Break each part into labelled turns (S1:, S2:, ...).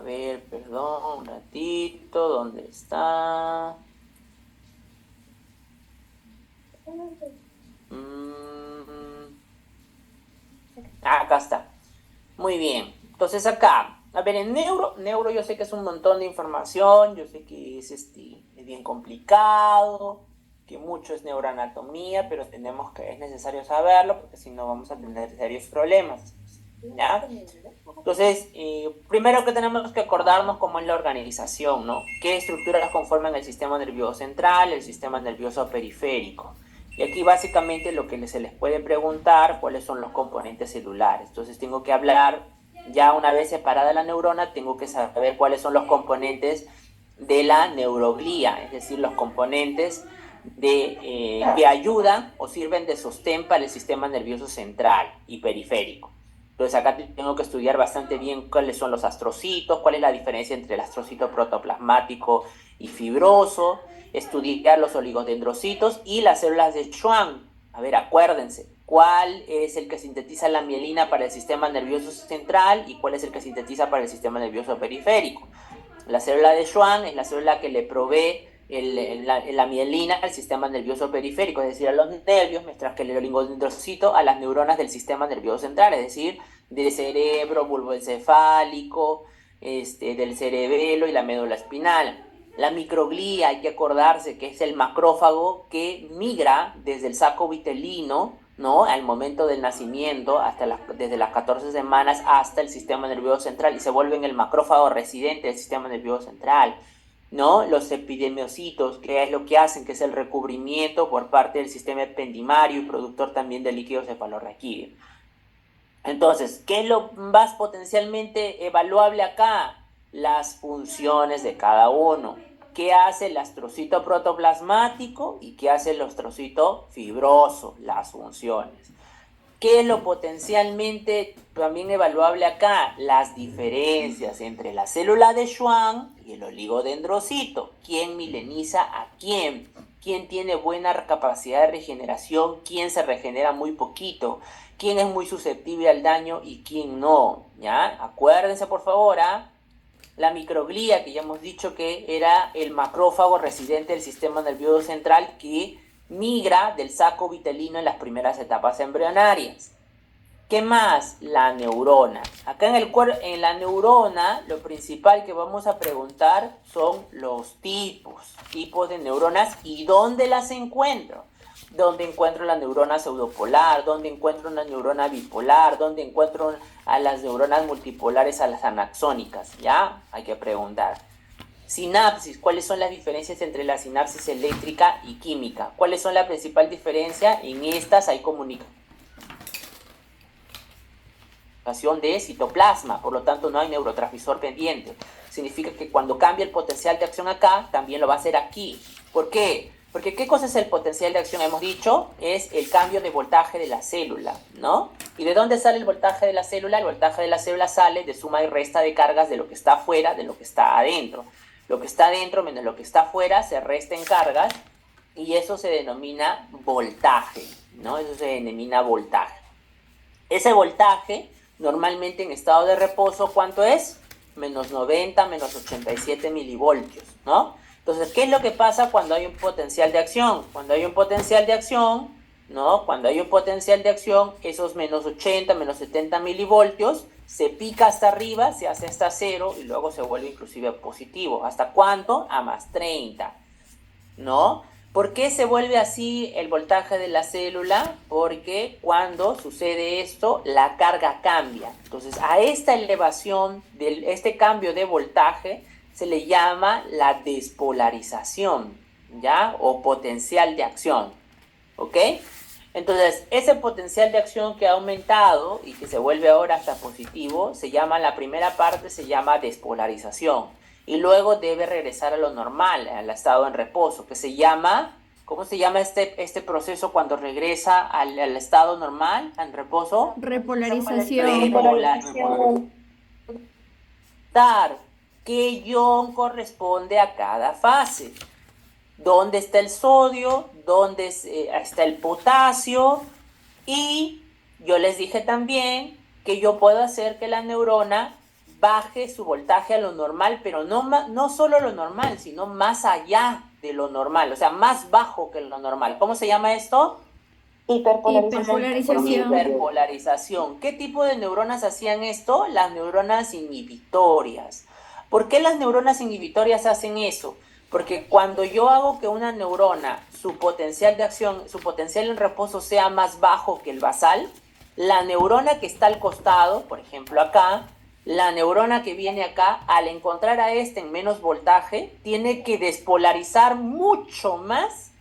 S1: ver, perdón, un ratito, ¿dónde está? Acá está. Muy bien. Entonces acá, a ver, en neuro yo sé que es un montón de información, yo sé que es bien complicado, que mucho es neuroanatomía, pero es necesario saberlo porque si no vamos a tener serios problemas. ¿Ya? Entonces, primero que tenemos que acordarnos cómo es la organización, ¿no? ¿Qué estructuras conforman el sistema nervioso central, el sistema nervioso periférico? Y aquí básicamente lo que se les puede preguntar, cuáles son los componentes celulares. Entonces tengo que hablar, ya una vez separada la neurona, tengo que saber cuáles son los componentes de la neuroglía, es decir, los componentes que ayudan o sirven de sostén para el sistema nervioso central y periférico. Entonces acá tengo que estudiar bastante bien cuáles son los astrocitos, cuál es la diferencia entre el astrocito protoplasmático y fibroso, estudiar los oligodendrocitos y las células de Schwann. A ver, acuérdense, cuál es el que sintetiza la mielina para el sistema nervioso central y cuál es el que sintetiza para el sistema nervioso periférico. La célula de Schwann es la célula que le provee la mielina al sistema nervioso periférico, es decir, a los nervios, mientras que el oligodendrocito a las neuronas del sistema nervioso central, es decir, del cerebro, bulbo encefálico, del cerebelo y la médula espinal. La microglía, hay que acordarse que es el macrófago que migra desde el saco vitelino, ¿no? Al momento del nacimiento, desde las 14 semanas hasta el sistema nervioso central y se vuelve en el macrófago residente del sistema nervioso central, ¿no? Los epidemiocitos, que es lo que hacen, que es el recubrimiento por parte del sistema ependimario y productor también de líquido cefalorraquídeo. Entonces, ¿qué es lo más potencialmente evaluable acá? Las funciones de cada uno. ¿Qué hace el astrocito protoplasmático y qué hace el astrocito fibroso? Las funciones. ¿Qué es lo potencialmente también evaluable acá? Las diferencias entre la célula de Schwann y el oligodendrocito. ¿Quién mileniza a quién? ¿Quién tiene buena capacidad de regeneración? ¿Quién se regenera muy poquito? ¿Quién es muy susceptible al daño y quién no? ¿Ya? Acuérdense por favor, ¿ah? La microglía, que ya hemos dicho que era el macrófago residente del sistema nervioso central que migra del saco vitelino en las primeras etapas embrionarias. ¿Qué más? La neurona. Acá en la neurona, lo principal que vamos a preguntar son los tipos de neuronas y dónde las encuentro. ¿Dónde encuentro la neurona pseudopolar? ¿Dónde encuentro una neurona bipolar? ¿Dónde encuentro a las neuronas multipolares, a las anaxónicas? ¿Ya? Hay que preguntar. Sinapsis, ¿cuáles son las diferencias entre la sinapsis eléctrica y química? ¿Cuáles son la principal diferencia? En estas hay comunicación de citoplasma, por lo tanto no hay neurotransmisor pendiente. Significa que cuando cambia el potencial de acción acá, también lo va a hacer aquí. ¿Por qué? Porque ¿qué cosa es el potencial de acción? Hemos dicho, es el cambio de voltaje de la célula, ¿no? ¿Y de dónde sale el voltaje de la célula? El voltaje de la célula sale de suma y resta de cargas de lo que está afuera, de lo que está adentro. Lo que está adentro menos lo que está afuera se resta en cargas y eso se denomina voltaje, ¿no? Eso se denomina voltaje. Ese voltaje, normalmente en estado de reposo, ¿cuánto es? Menos 90, menos 87 milivoltios, ¿no? Entonces, ¿qué es lo que pasa cuando hay un potencial de acción? Cuando hay un potencial de acción, ¿no? Cuando hay un potencial de acción, esos menos 80, menos 70 milivoltios, se pica hasta arriba, se hace hasta cero y luego se vuelve inclusive positivo. ¿Hasta cuánto? A más 30, ¿no? ¿Por qué se vuelve así el voltaje de la célula? Porque cuando sucede esto, la carga cambia. Entonces, a esta elevación, este cambio de voltaje, se le llama la despolarización, ¿ya? O potencial de acción, ¿ok? Entonces, ese potencial de acción que ha aumentado y que se vuelve ahora hasta positivo, la primera parte se llama despolarización. Y luego debe regresar a lo normal, al estado en reposo, que se llama, ¿cómo se llama este proceso cuando regresa al estado normal, en reposo?
S2: Repolarización.
S1: Repolarización. ¿Qué ion corresponde a cada fase? ¿Dónde está el sodio? ¿Dónde está el potasio? Y yo les dije también que yo puedo hacer que la neurona baje su voltaje a lo normal, pero no solo lo normal, sino más allá de lo normal, o sea, más bajo que lo normal. ¿Cómo se llama esto?
S2: Hiperpolarización.
S1: Hiperpolarización. ¿Qué tipo de neuronas hacían esto? Las neuronas inhibitorias. ¿Por qué las neuronas inhibitorias hacen eso? Porque cuando yo hago que una neurona, su potencial de acción, su potencial en reposo sea más bajo que el basal, la neurona que está al costado, por ejemplo acá, la neurona que viene acá, al encontrar a este en menos voltaje, tiene que despolarizar mucho más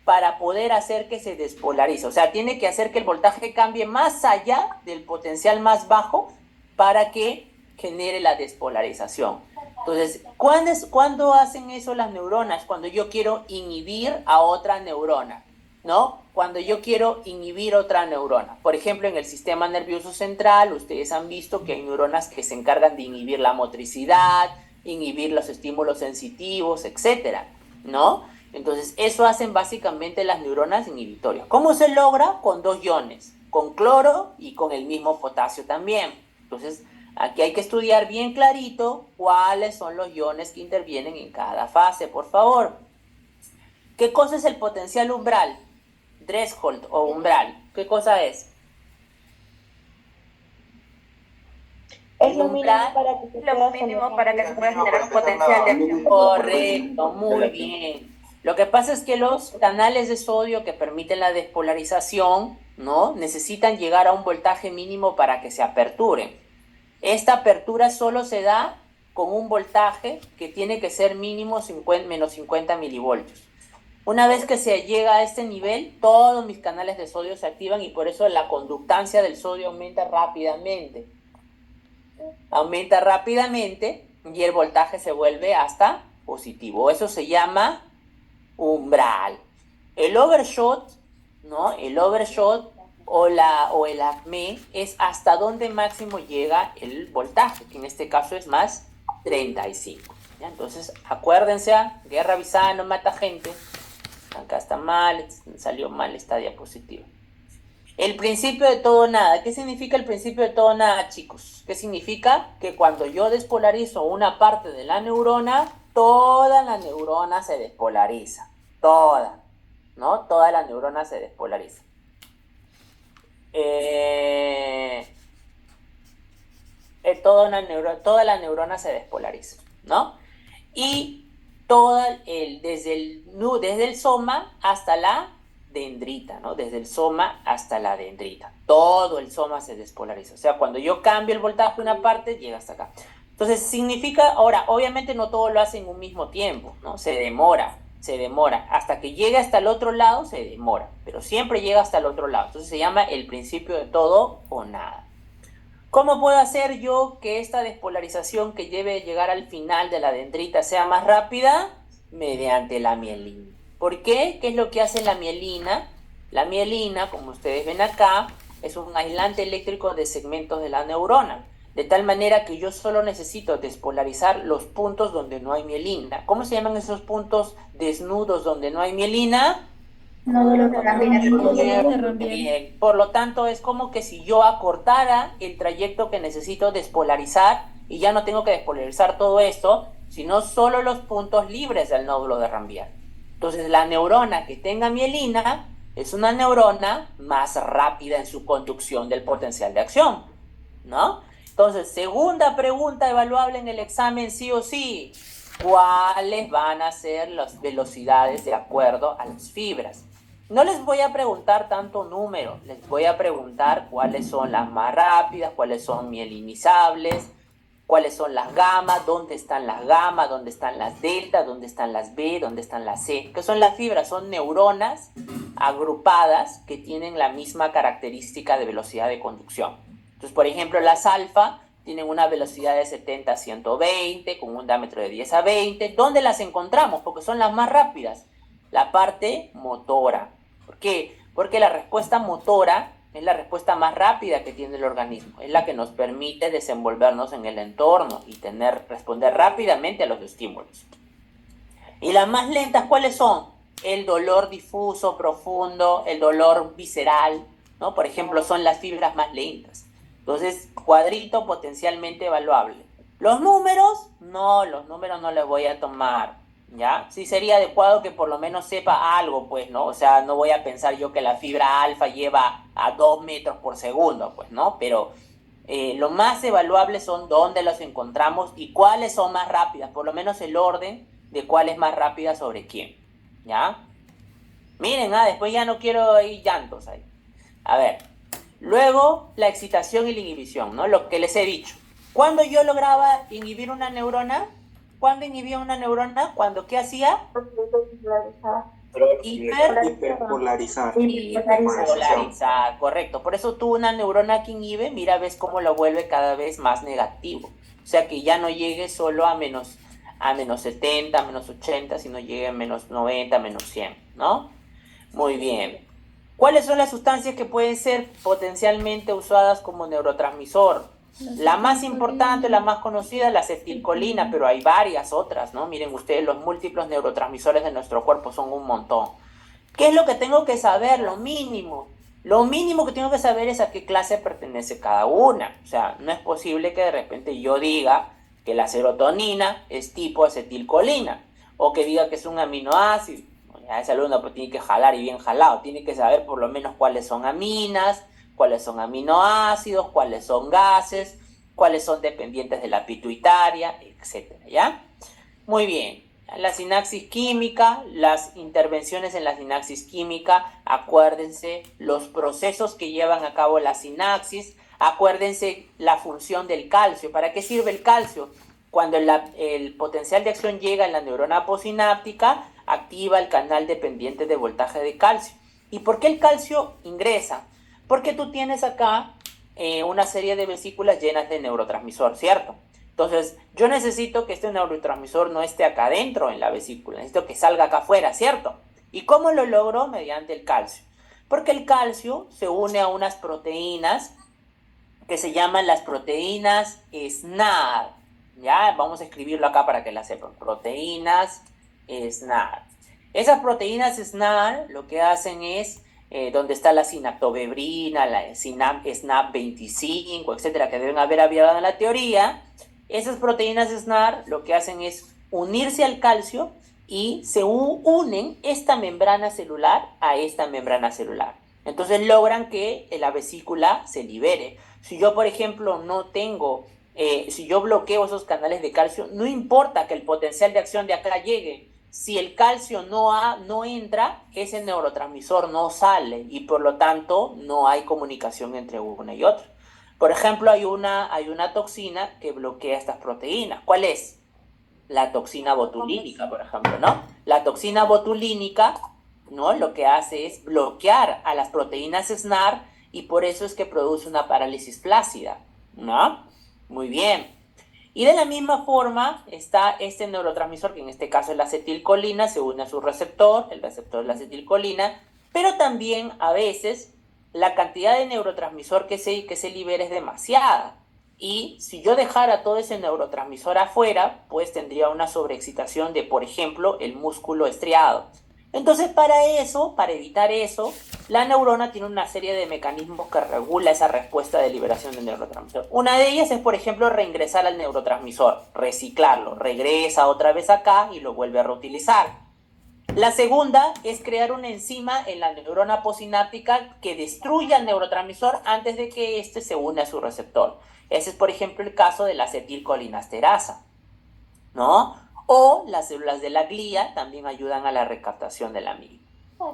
S1: para poder hacer que se despolarice. O sea, tiene que hacer que el voltaje cambie más allá del potencial más bajo para que genere la despolarización. Entonces, ¿cuándo hacen eso las neuronas? Cuando yo quiero inhibir a otra neurona, ¿no? Cuando yo quiero inhibir otra neurona. Por ejemplo, en el sistema nervioso central, ustedes han visto que hay neuronas que se encargan de inhibir la motricidad, inhibir los estímulos sensitivos, etcétera, ¿no? Entonces, eso hacen básicamente las neuronas inhibitorias. ¿Cómo se logra? Con dos iones, con cloro y con el mismo potasio también. Entonces, aquí hay que estudiar bien clarito cuáles son los iones que intervienen en cada fase, por favor. ¿Qué cosa es el potencial umbral? Threshold o umbral. ¿Qué cosa es?
S3: Es lo mínimo para que se pueda generar un potencial de acción.
S1: Correcto, muy bien. Lo que pasa es que los canales de sodio que permiten la despolarización, ¿no? Necesitan llegar a un voltaje mínimo para que se aperturen. Esta apertura solo se da con un voltaje que tiene que ser mínimo menos 50 milivoltios. Una vez que se llega a este nivel, todos mis canales de sodio se activan y por eso la conductancia del sodio aumenta rápidamente. Aumenta rápidamente y el voltaje se vuelve hasta positivo. Eso se llama umbral. El overshot, ¿no? El overshot o el acme es hasta donde máximo llega el voltaje, que en este caso es más 35. ¿Ya? Entonces, acuérdense, guerra avisada no mata gente. Acá está mal, salió mal esta diapositiva. El principio de todo nada. ¿Qué significa el principio de todo nada, chicos? ¿Qué significa? Que cuando yo despolarizo una parte de la neurona, toda la neurona se despolariza. Toda, ¿no? Toda la neurona se despolariza. Toda la neurona se despolariza, ¿no? Y desde el soma hasta la dendrita, ¿no? Desde el soma hasta la dendrita. Todo el soma se despolariza. O sea, cuando yo cambio el voltaje de una parte, llega hasta acá. Entonces, significa, ahora, obviamente no todo lo hace en un mismo tiempo, ¿no? Se demora. Hasta que llegue hasta el otro lado, se demora. Pero siempre llega hasta el otro lado. Entonces se llama el principio de todo o nada. ¿Cómo puedo hacer yo que esta despolarización que debe llegar al final de la dendrita sea más rápida? Mediante la mielina. ¿Por qué? ¿Qué es lo que hace la mielina? La mielina, como ustedes ven acá, es un aislante eléctrico de segmentos de la neurona, de tal manera que yo solo necesito despolarizar los puntos donde no hay mielina. ¿Cómo se llaman esos puntos desnudos donde no hay mielina?
S3: Nódulos de Rambier.
S1: Bien. Por lo tanto, es como que si yo acortara el trayecto que necesito despolarizar y ya no tengo que despolarizar todo esto, sino solo los puntos libres del nódulo de Rambier. Entonces, la neurona que tenga mielina es una neurona más rápida en su conducción del potencial de acción, ¿no? Entonces, segunda pregunta evaluable en el examen, sí o sí. ¿Cuáles van a ser las velocidades de acuerdo a las fibras? No les voy a preguntar tanto número, les voy a preguntar cuáles son las más rápidas, cuáles son mielinizables, cuáles son las gamma, dónde están las gamma, dónde están las delta, dónde están las B, dónde están las C. ¿Qué son las fibras? Son neuronas agrupadas que tienen la misma característica de velocidad de conducción. Entonces, por ejemplo, las alfa tienen una velocidad de 70 a 120, con un diámetro de 10 a 20. ¿Dónde las encontramos? Porque son las más rápidas. La parte motora. ¿Por qué? Porque la respuesta motora es la respuesta más rápida que tiene el organismo. Es la que nos permite desenvolvernos en el entorno y responder rápidamente a los estímulos. ¿Y las más lentas cuáles son? El dolor difuso, profundo, el dolor visceral, ¿no? Por ejemplo, son las fibras más lentas. Entonces, cuadrito potencialmente evaluable. Los números no les voy a tomar, ¿ya? Sí sería adecuado que por lo menos sepa algo, pues, ¿no? O sea, no voy a pensar yo que la fibra alfa lleva a 2 metros por segundo, pues, ¿no? Pero lo más evaluable son dónde los encontramos y cuáles son más rápidas, por lo menos el orden de cuál es más rápida sobre quién, ¿ya? Miren, después ya no quiero ir llantos ahí. A ver, luego la excitación y la inhibición, ¿no? Lo que les he dicho. ¿Cuándo yo lograba inhibir una neurona? ¿Cuándo inhibía una neurona? ¿Cuándo qué hacía?
S4: Hiperpolarizar.
S1: Hiperpolarizar, correcto. Por eso tú una neurona que inhibe, mira, ves cómo lo vuelve cada vez más negativo. O sea, que ya no llegue solo a menos 70, a menos 80, sino llegue a menos 90, menos 100, ¿no? Muy bien. ¿Cuáles son las sustancias que pueden ser potencialmente usadas como neurotransmisor? La más importante, la más conocida, la acetilcolina, pero hay varias otras, ¿no? Miren ustedes, los múltiples neurotransmisores de nuestro cuerpo son un montón. ¿Qué es lo que tengo que saber? Lo mínimo. Lo mínimo que tengo que saber es a qué clase pertenece cada una. O sea, no es posible que de repente yo diga que la serotonina es tipo acetilcolina, o que diga que es un aminoácido. A ese alumno pues tiene que jalar y bien jalado, tiene que saber por lo menos cuáles son aminas, cuáles son aminoácidos, cuáles son gases, cuáles son dependientes de la pituitaria, etcétera, ¿ya? Muy bien. La sinapsis química, las intervenciones en la sinapsis química, acuérdense los procesos que llevan a cabo la sinapsis, acuérdense la función del calcio. ¿Para qué sirve el calcio? Cuando el potencial de acción llega en la neurona posináptica, activa el canal dependiente de voltaje de calcio. ¿Y por qué el calcio ingresa? Porque tú tienes acá una serie de vesículas llenas de neurotransmisor, ¿cierto? Entonces, yo necesito que este neurotransmisor no esté acá adentro en la vesícula, necesito que salga acá afuera, ¿cierto? ¿Y cómo lo logro? Mediante el calcio. Porque el calcio se une a unas proteínas que se llaman las proteínas SNAR. Ya, vamos a escribirlo acá para que la sepan. Proteínas SNAR. Esas proteínas SNAR lo que hacen es, donde está la sinaptobebrina, la SNAP25, etcétera, que deben haber habido en la teoría, esas proteínas SNAR lo que hacen es unirse al calcio y se unen esta membrana celular a esta membrana celular. Entonces logran que la vesícula se libere. Si yo, por ejemplo, no tengo, si yo bloqueo esos canales de calcio, no importa que el potencial de acción de acá llegue. Si el calcio no entra, ese neurotransmisor no sale y por lo tanto no hay comunicación entre una y otra. Por ejemplo, hay una toxina que bloquea estas proteínas. ¿Cuál es? La toxina botulínica, por ejemplo, ¿no? La toxina botulínica, ¿no? Lo que hace es bloquear a las proteínas SNAR y por eso es que produce una parálisis flácida, ¿no? Muy bien. Y de la misma forma está este neurotransmisor, que en este caso es la acetilcolina, se une a su receptor, el receptor es la acetilcolina, pero también a veces la cantidad de neurotransmisor que se libera es demasiada. Y si yo dejara todo ese neurotransmisor afuera, pues tendría una sobreexcitación de, por ejemplo, el músculo estriado. Entonces, para evitar eso, la neurona tiene una serie de mecanismos que regula esa respuesta de liberación del neurotransmisor. Una de ellas es, por ejemplo, reingresar al neurotransmisor, reciclarlo, regresa otra vez acá y lo vuelve a reutilizar. La segunda es crear una enzima en la neurona posináptica que destruya el neurotransmisor antes de que éste se une a su receptor. Ese es, por ejemplo, el caso de la acetilcolinesterasa, ¿no? O las células de la glía también ayudan a la recaptación de la misma.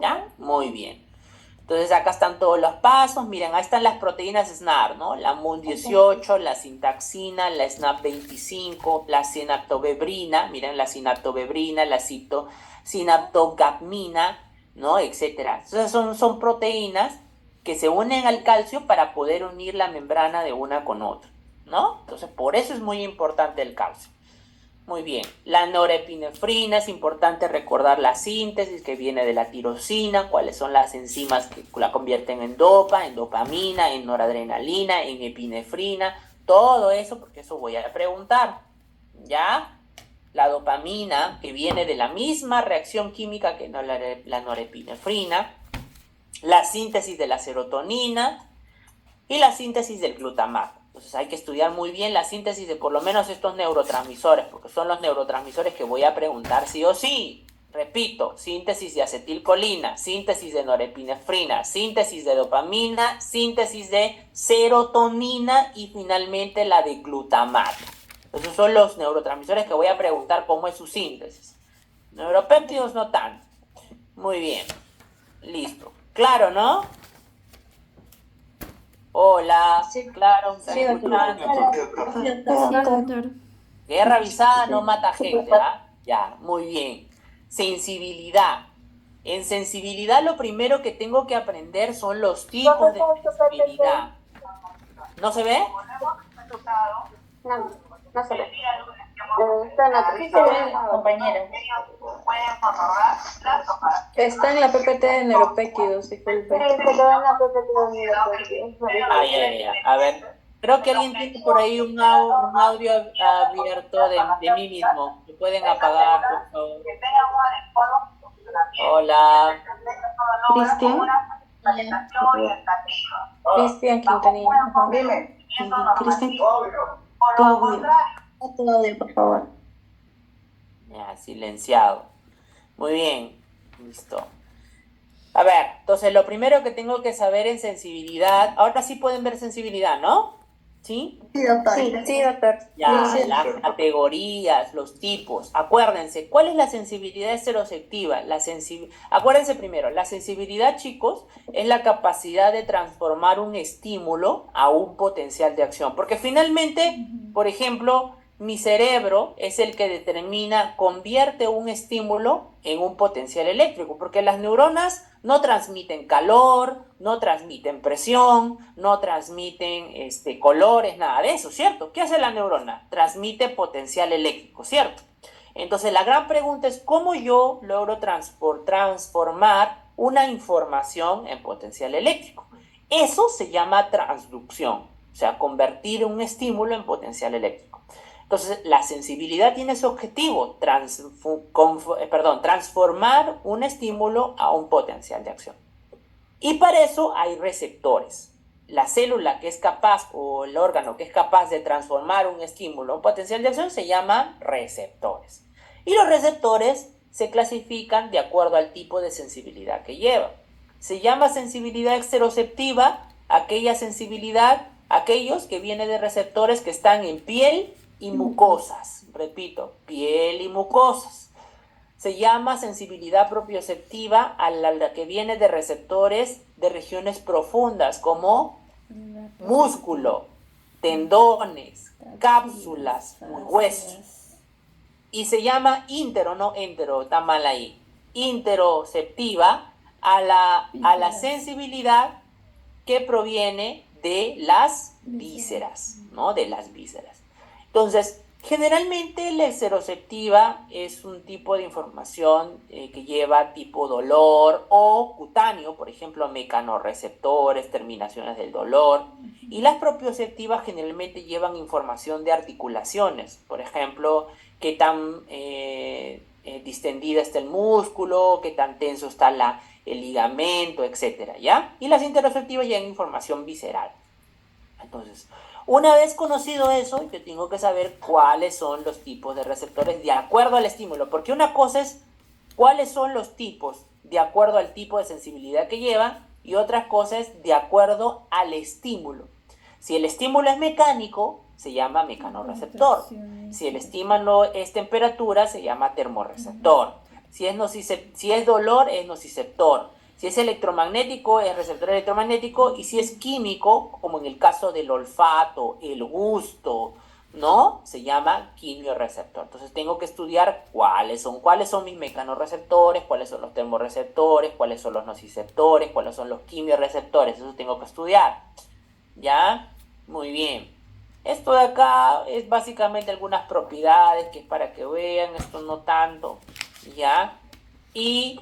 S1: ¿Ya? Muy bien. Entonces acá están todos los pasos. Miren, ahí están las proteínas SNAR, ¿no? La MUN18, la sintaxina, la SNAP25, la sinaptobebrina. Miren, la sinaptobebrina, la sinaptogapmina, ¿no? Etcétera. Entonces son proteínas que se unen al calcio para poder unir la membrana de una con otra, ¿no? Entonces por eso es muy importante el calcio. Muy bien, la norepinefrina, es importante recordar la síntesis que viene de la tirosina, cuáles son las enzimas que la convierten en dopa, en dopamina, en noradrenalina, en epinefrina, todo eso, porque eso voy a preguntar, ¿ya? La dopamina, que viene de la misma reacción química que la norepinefrina, la síntesis de la serotonina y la síntesis del glutamato. Entonces hay que estudiar muy bien la síntesis de por lo menos estos neurotransmisores, porque son los neurotransmisores que voy a preguntar sí o sí. Repito, síntesis de acetilcolina, síntesis de norepinefrina, síntesis de dopamina, síntesis de serotonina y finalmente la de glutamato. Esos son los neurotransmisores que voy a preguntar cómo es su síntesis. Neuropéptidos no tanto. Muy bien. Listo. Claro, ¿no? Hola.
S2: Sí.
S1: Claro.
S2: Sí,
S5: doctor.
S1: Guerra avisada no mata gente, ¿ah? Ya, muy bien. Sensibilidad. En sensibilidad lo primero que tengo que aprender son los tipos de sensibilidad. ¿No se ve?
S3: No, no se ve. Está en la
S2: compañera. Está en la PPT de neuropéptidos, disculpe.
S3: Sí, se quedó en la PPT de neuropéptidos.
S1: Ya. A ver, creo que alguien tiene por ahí un audio abierto de mí mismo. ¿Me pueden apagar, por favor? Hola.
S2: Cristian. Cristian Quintanilla.
S3: Dime.
S2: Cristian. Tu audio, por favor.
S1: Ya, silenciado. Muy bien. Listo. A ver, entonces lo primero que tengo que saber en sensibilidad, ahora sí pueden ver sensibilidad, ¿no? ¿Sí?
S3: Sí, doctor. Sí, doctor.
S1: Ya,
S3: Sí.
S1: las categorías, los tipos. Acuérdense, ¿cuál es la sensibilidad estereoceptiva? Acuérdense primero, la sensibilidad, chicos, es la capacidad de transformar un estímulo a un potencial de acción. Porque finalmente, por ejemplo, mi cerebro es el que convierte un estímulo en un potencial eléctrico, porque las neuronas no transmiten calor, no transmiten presión, no transmiten colores, nada de eso, ¿cierto? ¿Qué hace la neurona? Transmite potencial eléctrico, ¿cierto? Entonces la gran pregunta es cómo yo logro transformar una información en potencial eléctrico. Eso se llama transducción, o sea, convertir un estímulo en potencial eléctrico. Entonces, la sensibilidad tiene ese objetivo, transformar un estímulo a un potencial de acción. Y para eso hay receptores. La célula que es capaz, o el órgano que es capaz de transformar un estímulo a un potencial de acción se llaman receptores. Y los receptores se clasifican de acuerdo al tipo de sensibilidad que llevan. Se llama sensibilidad estereoceptiva aquellos que vienen de receptores que están en piel y mucosas. Repito, piel y mucosas. Se llama sensibilidad propioceptiva a la que viene de receptores de regiones profundas como músculo, tendones, cápsulas, huesos. Y se llama está mal ahí, interoceptiva a la sensibilidad que proviene de las vísceras, ¿no? De las vísceras. Entonces, generalmente la estereoceptiva es un tipo de información que lleva tipo dolor o cutáneo, por ejemplo, mecanorreceptores, terminaciones del dolor. Y las propioceptivas generalmente llevan información de articulaciones, por ejemplo, qué tan distendida está el músculo, qué tan tenso está el ligamento, etcétera, ¿ya? Y las interoceptivas llevan información visceral. Entonces, una vez conocido eso, yo tengo que saber cuáles son los tipos de receptores de acuerdo al estímulo, porque una cosa es cuáles son los tipos de acuerdo al tipo de sensibilidad que llevan y otra cosa es de acuerdo al estímulo. Si el estímulo es mecánico, se llama mecanorreceptor. Si el estímulo es temperatura, se llama termorreceptor. Si es dolor, es nociceptor. Si es electromagnético, es receptor electromagnético. Y si es químico, como en el caso del olfato, el gusto, ¿no? Se llama quimioreceptor. Entonces tengo que estudiar cuáles son mis mecanorreceptores, cuáles son los termorreceptores, cuáles son los nociceptores, cuáles son los quimioreceptores. Eso tengo que estudiar. ¿Ya? Muy bien. Esto de acá es básicamente algunas propiedades que es para que vean, esto no tanto. ¿Ya? Y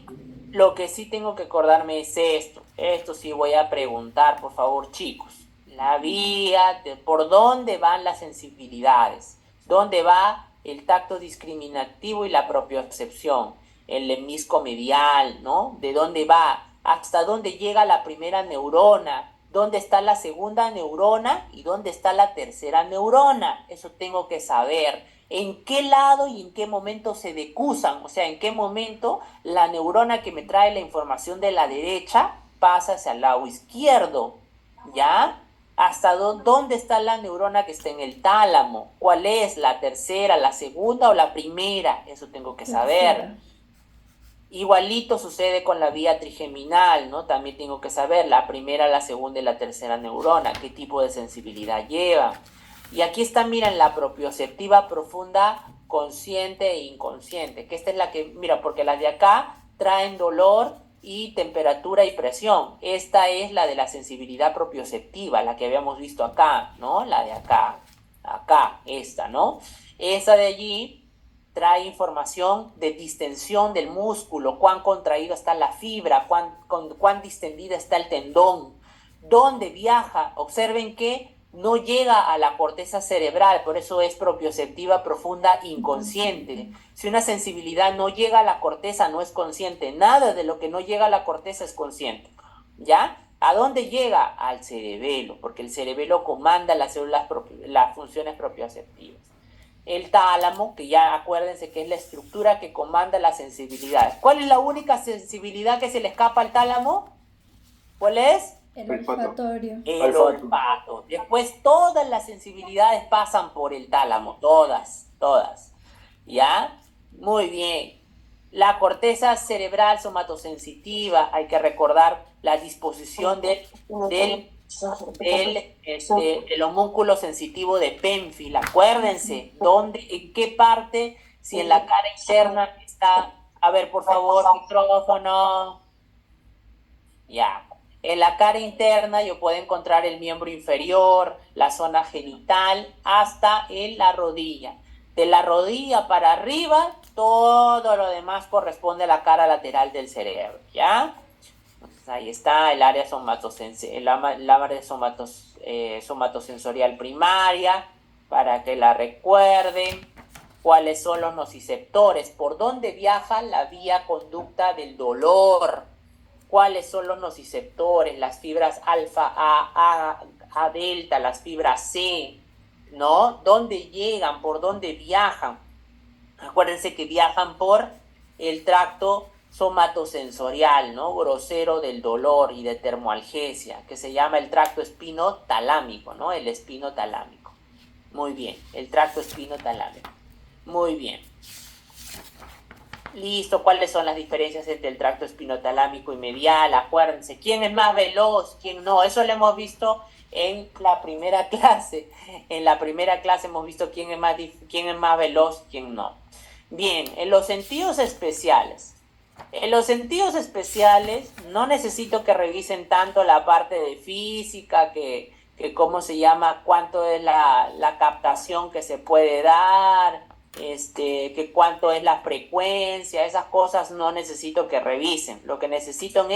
S1: lo que sí tengo que acordarme es esto. Esto sí voy a preguntar, por favor, chicos. La vía, por dónde van las sensibilidades, dónde va el tacto discriminativo y la propiocepción, el hemisco medial, ¿no? De dónde va, hasta dónde llega la primera neurona, dónde está la segunda neurona y dónde está la tercera neurona. Eso tengo que saber. En qué lado y en qué momento se decusan, o sea, en qué momento la neurona que me trae la información de la derecha pasa hacia el lado izquierdo, ¿ya? Hasta dónde está la neurona que está en el tálamo, cuál es la tercera, la segunda o la primera, eso tengo que saber. Igualito sucede con la vía trigeminal, ¿no? También tengo que saber la primera, la segunda y la tercera neurona, qué tipo de sensibilidad lleva. Y aquí está, miren, la propioceptiva profunda, consciente e inconsciente, que esta es la que, mira, porque las de acá traen dolor y temperatura y presión. Esta es la de la sensibilidad propioceptiva, la que habíamos visto acá, ¿no? La de acá, esta, ¿no? Esa de allí trae información de distensión del músculo, cuán contraído está la fibra, cuán distendida está el tendón, dónde viaja. Observen que no llega a la corteza cerebral, por eso es propioceptiva profunda inconsciente. Si una sensibilidad no llega a la corteza, no es consciente. Nada de lo que no llega a la corteza es consciente, ¿ya? ¿A dónde llega? Al cerebelo, porque el cerebelo comanda las células, las funciones propioceptivas. El tálamo, que ya acuérdense que es la estructura que comanda las sensibilidades. ¿Cuál es la única sensibilidad que se le escapa al tálamo? ¿Cuál es?
S5: El olfatorio.
S1: El olfato. Después todas las sensibilidades pasan por el tálamo, todas. ¿Ya? Muy bien. La corteza cerebral somatosensitiva, hay que recordar la disposición del el homúnculo sensitivo de Penfield. Acuérdense, en qué parte, si en la cara interna está. A ver, por favor, micrófono. Ya. En la cara interna yo puedo encontrar el miembro inferior, la zona genital, hasta en la rodilla. De la rodilla para arriba, todo lo demás corresponde a la cara lateral del cerebro, ¿ya? Entonces, ahí está el área somatosensorial primaria, para que la recuerden. ¿Cuáles son los nociceptores? ¿Por dónde viaja la vía conducta del dolor? ¿Cuáles son los nociceptores? Las fibras alfa A delta, las fibras C, ¿no? ¿Dónde llegan? ¿Por dónde viajan? Acuérdense que viajan por el tracto somatosensorial, ¿no? Grosero del dolor y de termoalgesia, que se llama el tracto espinotalámico, ¿no? El espinotalámico. Muy bien, el tracto espinotalámico. Muy bien. Listo, ¿cuáles son las diferencias entre el tracto espinotalámico y medial? Acuérdense, ¿quién es más veloz? ¿Quién no? Eso lo hemos visto en la primera clase. En la primera clase hemos visto quién es más veloz, quién no. Bien, en los sentidos especiales. En los sentidos especiales no necesito que revisen tanto la parte de física, que cómo se llama, cuánto es la captación que se puede dar, que cuánto es la frecuencia. Esas cosas no necesito que revisen. Lo que necesito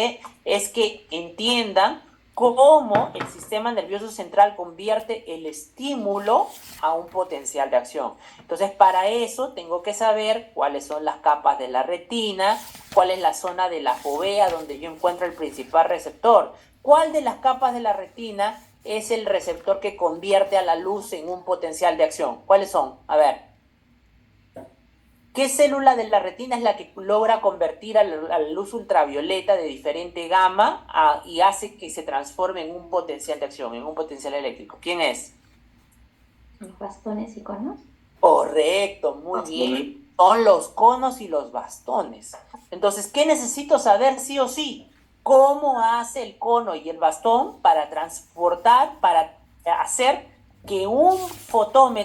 S1: es que entiendan cómo el sistema nervioso central convierte el estímulo a un potencial de acción. Entonces, para eso tengo que saber cuáles son las capas de la retina, cuál es la zona de la fovea donde yo encuentro el principal receptor, cuál de las capas de la retina es el receptor que convierte a la luz en un potencial de acción. ¿Cuáles son? A ver. ¿Qué célula de la retina es la que logra convertir a la luz ultravioleta de diferente gama y hace que se transforme en un potencial de acción, en un potencial eléctrico? ¿Quién es?
S3: ¿Los bastones y conos?
S1: Correcto, muy bien. Son los conos y los bastones. Entonces, ¿qué necesito saber sí o sí? ¿Cómo hace el cono y el bastón para hacer que un fotón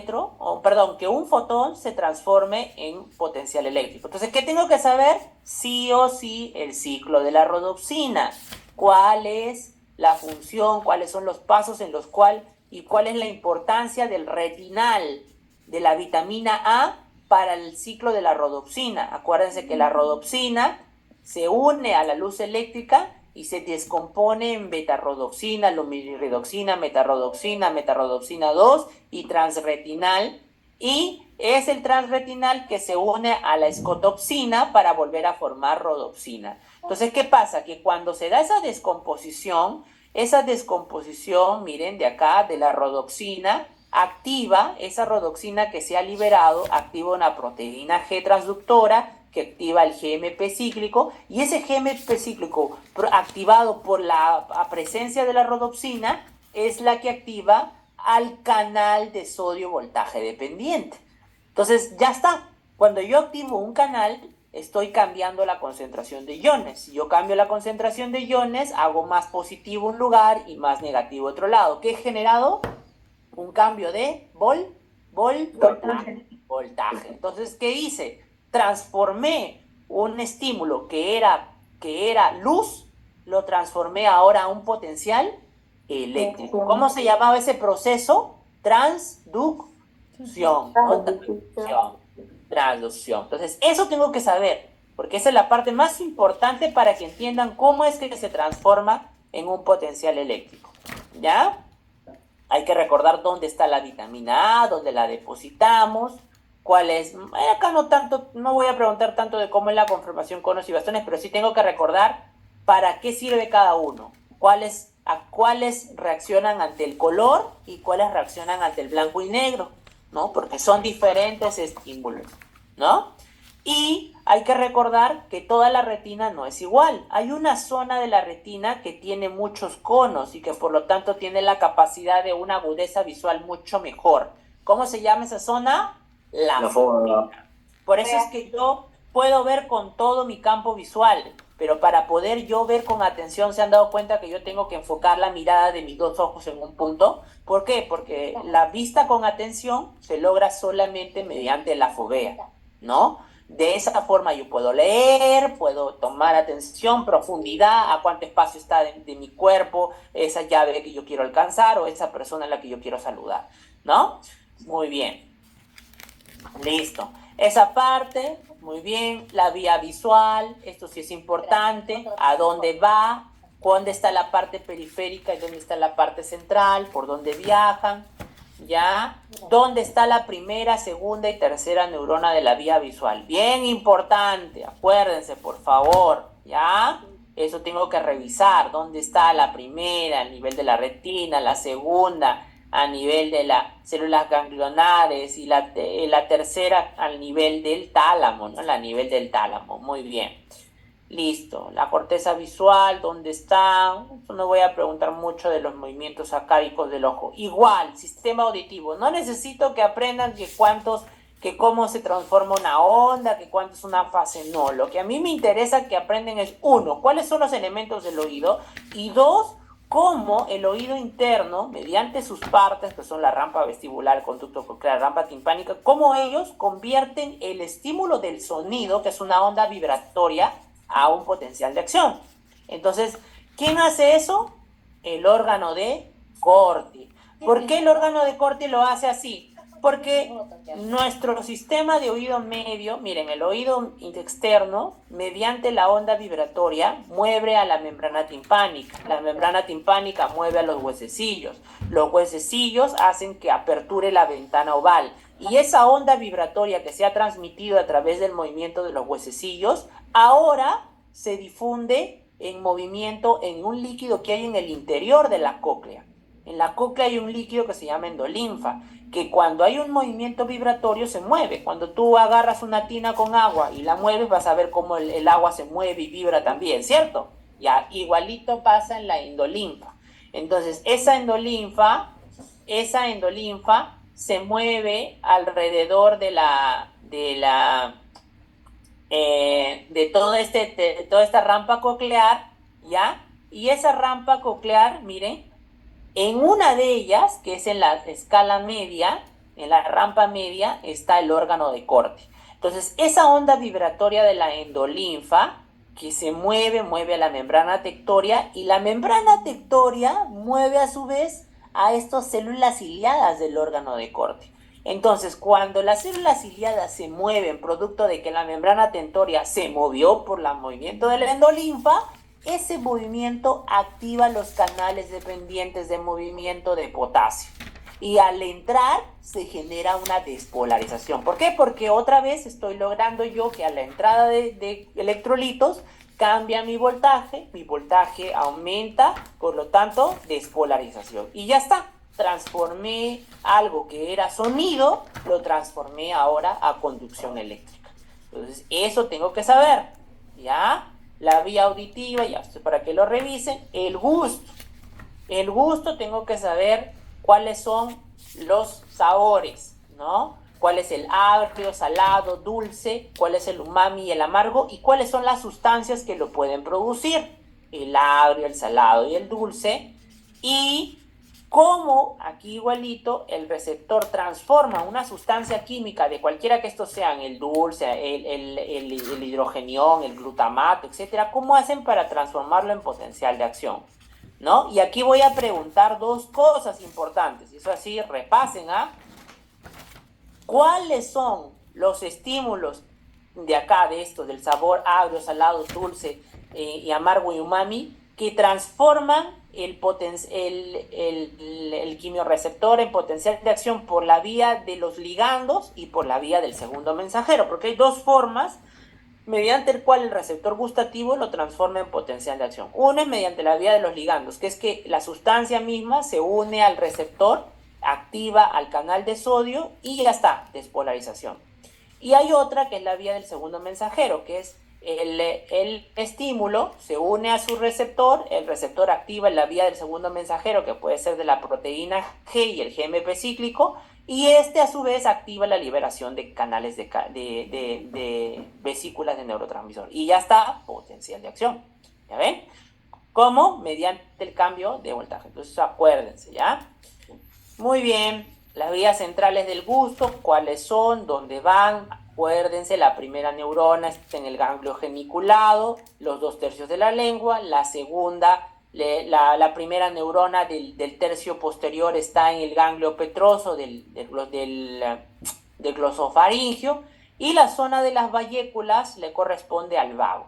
S1: se transforme en potencial eléctrico? Entonces, ¿qué tengo que saber? Sí o sí, el ciclo de la rodopsina. ¿Cuál es la función? ¿Cuáles son los pasos en los cuales y cuál es la importancia del retinal, de la vitamina A para el ciclo de la rodopsina? Acuérdense que la rodopsina se une a la luz eléctrica y se descompone en beta-rodopsina, lumiridoxina, metarrodoxina 2 y transretinal. Y es el transretinal que se une a la escotopsina para volver a formar rodopsina. Entonces, ¿qué pasa? Que cuando se da esa descomposición, esa descomposición, miren, de acá, de la rodoxina, activa, esa rodoxina que se ha liberado, activa una proteína G transductora que activa el GMP cíclico, y ese GMP cíclico activado por la presencia de la rodoxina es la que activa al canal de sodio voltaje dependiente. Entonces, ya está. Cuando yo activo un canal, estoy cambiando la concentración de iones. Si yo cambio la concentración de iones, hago más positivo un lugar y más negativo otro lado. ¿Qué he generado? Un cambio de voltaje. Entonces, ¿qué hice? Transformé un estímulo que era luz, lo transformé ahora a un potencial eléctrico. ¿Cómo se llamaba ese proceso? Transducción. Transducción. Entonces, eso tengo que saber, porque esa es la parte más importante para que entiendan cómo es que se transforma en un potencial eléctrico. ¿Ya? Hay que recordar dónde está la vitamina A, dónde la depositamos, cuál es. Acá no voy a preguntar tanto de cómo es la conformación conos y bastones, pero sí tengo que recordar para qué sirve cada uno, a cuáles reaccionan ante el color y cuáles reaccionan ante el blanco y negro, ¿no? Porque son diferentes estímulos, ¿no? Y hay que recordar que toda la retina no es igual. Hay una zona de la retina que tiene muchos conos y que por lo tanto tiene la capacidad de una agudeza visual mucho mejor. ¿Cómo se llama esa zona? La fóvea. Por eso es que yo puedo ver con todo mi campo visual, pero para poder yo ver con atención, ¿se han dado cuenta que yo tengo que enfocar la mirada de mis dos ojos en un punto? ¿Por qué? Porque la vista con atención se logra solamente mediante la fovea, ¿no? De esa forma yo puedo leer, puedo tomar atención, profundidad, a cuánto espacio está de mi cuerpo, esa llave que yo quiero alcanzar o esa persona a la que yo quiero saludar, ¿no? Muy bien. Listo. Esa parte, muy bien. La vía visual, esto sí es importante. ¿A dónde va? ¿Dónde está la parte periférica y dónde está la parte central? ¿Por dónde viajan? ¿Ya? ¿Dónde está la primera, segunda y tercera neurona de la vía visual? Bien importante, acuérdense, por favor, ¿ya? Eso tengo que revisar. ¿Dónde está la primera, a nivel de la retina, la segunda a nivel de las células ganglionares y la tercera al nivel del tálamo, ¿no? A nivel del tálamo, muy bien. Listo, la corteza visual, ¿dónde está? No voy a preguntar mucho de los movimientos acálicos del ojo. Igual, sistema auditivo. No necesito que aprendan que cómo se transforma una onda, que cuánto es una fase. No, lo que a mí me interesa que aprenden es, uno, cuáles son los elementos del oído, y dos, cómo el oído interno, mediante sus partes, que son la rampa vestibular, el conducto coclear, la rampa timpánica, cómo ellos convierten el estímulo del sonido, que es una onda vibratoria, a un potencial de acción. Entonces, ¿quién hace eso? El órgano de Corti. ¿Por qué el órgano de Corti lo hace así? Porque nuestro sistema de oído medio, miren, el oído externo, mediante la onda vibratoria, mueve a la membrana timpánica. La membrana timpánica mueve a los huesecillos. Los huesecillos hacen que aperture la ventana oval. Y esa onda vibratoria que se ha transmitido a través del movimiento de los huesecillos, ahora se difunde en movimiento en un líquido que hay en el interior de la cóclea. En la cóclea hay un líquido que se llama endolinfa, que cuando hay un movimiento vibratorio se mueve. Cuando tú agarras una tina con agua y la mueves, vas a ver cómo el agua se mueve y vibra también, ¿cierto? Ya, igualito pasa en la endolinfa. Entonces, esa endolinfa se mueve alrededor de toda esta rampa coclear, ¿ya? Y esa rampa coclear, miren, en una de ellas, que es en la escala media, en la rampa media, está el órgano de Corti. Entonces, esa onda vibratoria de la endolinfa, que se mueve a la membrana tectoria, y la membrana tectoria mueve a su vez a estas células ciliadas del órgano de Corti. Entonces, cuando las células ciliadas se mueven, producto de que la membrana tectoria se movió por el movimiento de la endolinfa, ese movimiento activa los canales dependientes de movimiento de potasio. Y al entrar se genera una despolarización. ¿Por qué? Porque otra vez estoy logrando yo que a la entrada de electrolitos cambia mi voltaje aumenta, por lo tanto, despolarización. Y ya está, transformé algo que era sonido, lo transformé ahora a conducción eléctrica. Entonces, eso tengo que saber, ¿ya? La vía auditiva, ya para que lo revisen. El gusto tengo que saber cuáles son los sabores, ¿no? Cuál es el agrio, salado, dulce, cuál es el umami y el amargo, y cuáles son las sustancias que lo pueden producir, el agrio, el salado y el dulce, y cómo, aquí igualito, el receptor transforma una sustancia química de cualquiera que estos sean, el dulce, el hidrogenión, el glutamato, etcétera, cómo hacen para transformarlo en potencial de acción, ¿no? Y aquí voy a preguntar dos cosas importantes, eso así, repasen, ¿ah? ¿Cuáles son los estímulos de acá, de esto, del sabor agrio, salado, dulce y amargo y umami, que transforman el quimioreceptor en potencial de acción por la vía de los ligandos y por la vía del segundo mensajero? Porque hay dos formas mediante el cual el receptor gustativo lo transforma en potencial de acción. Una es mediante la vía de los ligandos, que es que la sustancia misma se une al receptor, activa al canal de sodio y ya está, despolarización. Y hay otra que es la vía del segundo mensajero, que es el estímulo se une a su receptor, el receptor activa en la vía del segundo mensajero, que puede ser de la proteína G y el GMP cíclico, y este a su vez activa la liberación de canales de vesículas de neurotransmisor. Y ya está, potencial de acción. ¿Ya ven? ¿Cómo? Mediante el cambio de voltaje. Entonces acuérdense, ¿ya? Muy bien. Las vías centrales del gusto, ¿cuáles son? ¿Dónde van? Acuérdense, la primera neurona está en el ganglio geniculado, los 2/3 de la lengua. La segunda, la primera neurona del tercio posterior está en el ganglio petroso del glosofaringio, y la zona de las bayéculas le corresponde al vago.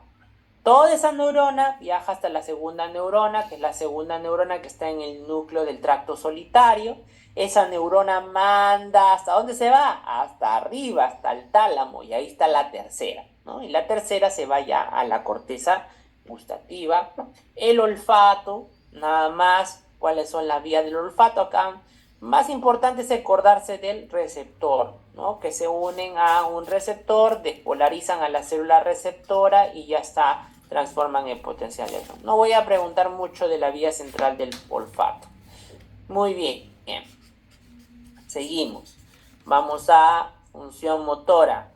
S1: Toda esa neurona viaja hasta la segunda neurona, que es la segunda neurona que está en el núcleo del tracto solitario. Esa neurona manda, ¿hasta dónde se va? Hasta arriba, hasta el tálamo, y ahí está la tercera, ¿no? Y la tercera se va ya a la corteza gustativa. El olfato, nada más, ¿cuáles son las vías del olfato acá? Más importante es acordarse del receptor, ¿no? Que se unen a un receptor, despolarizan a la célula receptora y ya está, transforman en potencial de acción. No voy a preguntar mucho de la vía central del olfato. Muy bien, bien. Seguimos. Vamos a función motora.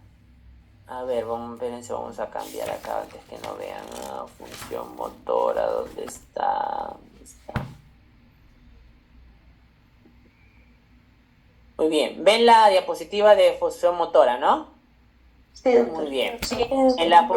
S1: A ver, espérense, vamos a cambiar acá antes que no vean. Función motora, ¿dónde está? ¿Dónde está? Muy bien. ¿Ven la diapositiva de función motora, no?
S2: Sí,
S1: Muy bien.
S2: Sí.
S1: En la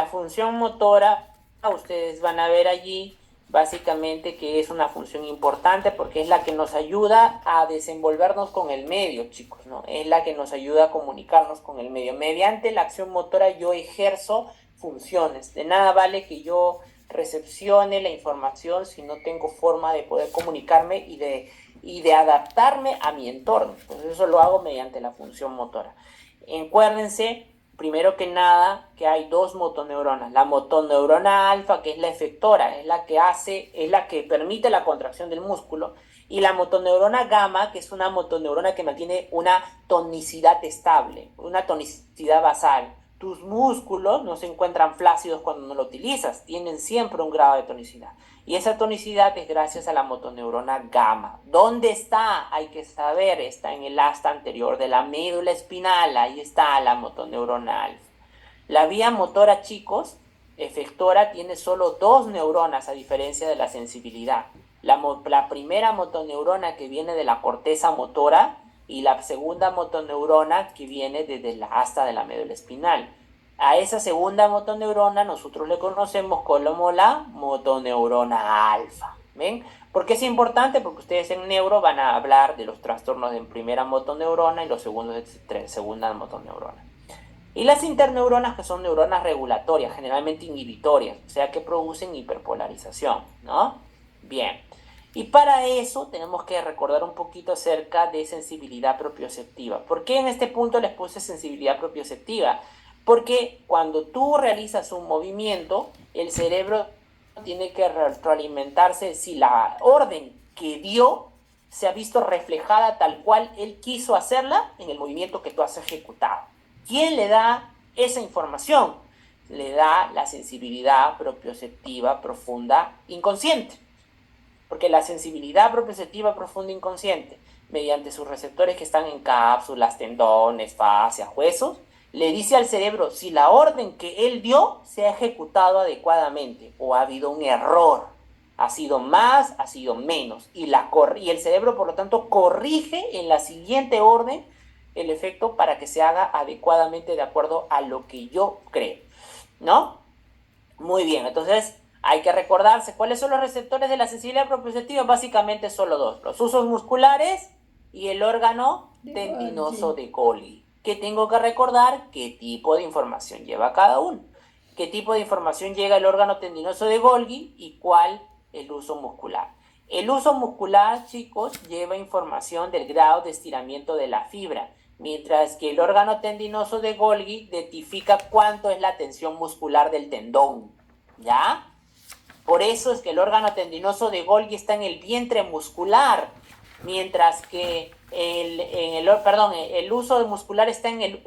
S1: función motora, ustedes van a ver allí básicamente que es una función importante porque es la que nos ayuda a desenvolvernos con el medio, chicos, ¿no? Es la que nos ayuda a comunicarnos con el medio. Mediante la acción motora yo ejerzo funciones. De nada vale que yo recepcione la información si no tengo forma de poder comunicarme y de adaptarme a mi entorno. Entonces eso lo hago mediante la función motora. Acuérdense, primero que nada, que hay dos motoneuronas. La motoneurona alfa, que es la efectora, es la que permite la contracción del músculo, y la motoneurona gamma, que es una motoneurona que mantiene una tonicidad estable, una tonicidad basal. Tus músculos no se encuentran flácidos cuando no lo utilizas, tienen siempre un grado de tonicidad. Y esa tonicidad es gracias a la motoneurona gamma. ¿Dónde está? Hay que saber, está en el asta anterior de la médula espinal, ahí está la motoneurona alfa. La vía motora, chicos, efectora, tiene solo dos neuronas a diferencia de la sensibilidad. La primera motoneurona que viene de la corteza motora y la segunda motoneurona que viene desde la asta de la médula espinal. A esa segunda motoneurona nosotros le conocemos como la motoneurona alfa. ¿Ven? ¿Por qué es importante? Porque ustedes en neuro van a hablar de los trastornos de primera motoneurona y los segundos de segunda motoneurona. Y las interneuronas, que son neuronas regulatorias, generalmente inhibitorias, o sea que producen hiperpolarización, ¿no? Bien. Y para eso tenemos que recordar un poquito acerca de sensibilidad propioceptiva. ¿Por qué en este punto les puse sensibilidad propioceptiva? Porque cuando tú realizas un movimiento, el cerebro tiene que retroalimentarse si la orden que dio se ha visto reflejada tal cual él quiso hacerla en el movimiento que tú has ejecutado. ¿Quién le da esa información? Le da la sensibilidad propioceptiva profunda inconsciente. Porque la sensibilidad propioceptiva profunda inconsciente, mediante sus receptores que están en cápsulas, tendones, fascias, huesos, le dice al cerebro si la orden que él dio se ha ejecutado adecuadamente o ha habido un error. Ha sido más, ha sido menos. Y el cerebro, por lo tanto, corrige en la siguiente orden el efecto para que se haga adecuadamente de acuerdo a lo que yo creo. ¿No? Muy bien, entonces hay que recordarse cuáles son los receptores de la sensibilidad propioceptiva. Básicamente solo dos: los usos musculares y el órgano tendinoso de Golgi. ¿Qué tengo que recordar? ¿Qué tipo de información lleva cada uno? ¿Qué tipo de información llega el órgano tendinoso de Golgi y cuál el uso muscular? El uso muscular, chicos, lleva información del grado de estiramiento de la fibra, mientras que el órgano tendinoso de Golgi identifica cuánto es la tensión muscular del tendón, ¿ya? Por eso es que el órgano tendinoso de Golgi está en el vientre muscular, mientras que el uso muscular está en el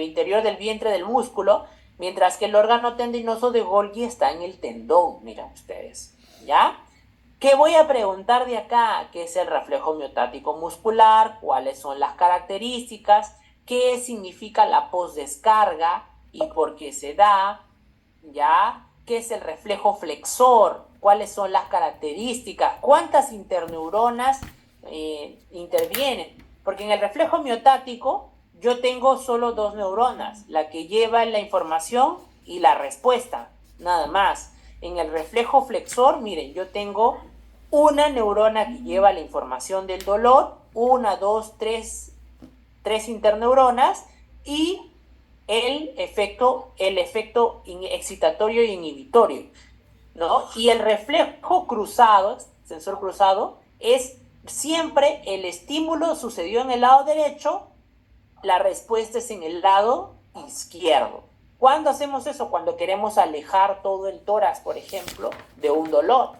S1: interior del vientre del músculo, mientras que el órgano tendinoso de Golgi está en el tendón, miren ustedes, ¿ya? ¿Qué voy a preguntar de acá? ¿Qué es el reflejo miotático muscular? ¿Cuáles son las características? ¿Qué significa la postdescarga y por qué se da? ¿Ya? ¿Qué es el reflejo flexor? ¿Cuáles son las características? ¿Cuántas interneuronas intervienen? Porque en el reflejo miotático yo tengo solo 2 neuronas, la que lleva la información y la respuesta, nada más. En el reflejo flexor, miren, yo tengo una neurona que lleva la información del dolor, 1, 2, 3 interneuronas, y el efecto excitatorio e inhibitorio, ¿no? Y el reflejo cruzado, sensor cruzado, es siempre el estímulo sucedió en el lado derecho, la respuesta es en el lado izquierdo. ¿Cuándo hacemos eso? Cuando queremos alejar todo el tórax, por ejemplo, de un dolor.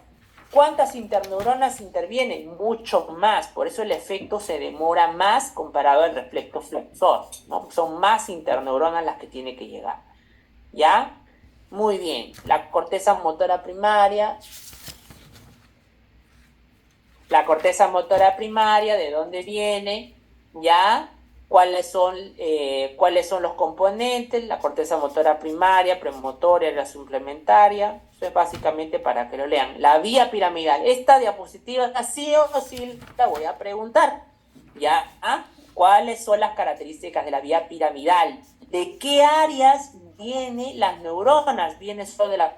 S1: ¿Cuántas interneuronas intervienen? Mucho más. Por eso el efecto se demora más comparado al reflejo flexor, ¿no? Son más interneuronas las que tiene que llegar. ¿Ya? Muy bien. La corteza motora primaria. La corteza motora primaria, ¿de dónde viene? ¿Ya? ¿Cuáles son los componentes? La corteza motora primaria, premotora y la suplementaria. Eso es básicamente para que lo lean. La vía piramidal. Esta diapositiva sí o sí la voy a preguntar. ¿Ya? ¿Cuáles son las características de la vía piramidal? ¿De qué áreas vienen las neuronas? ¿Viene solo de la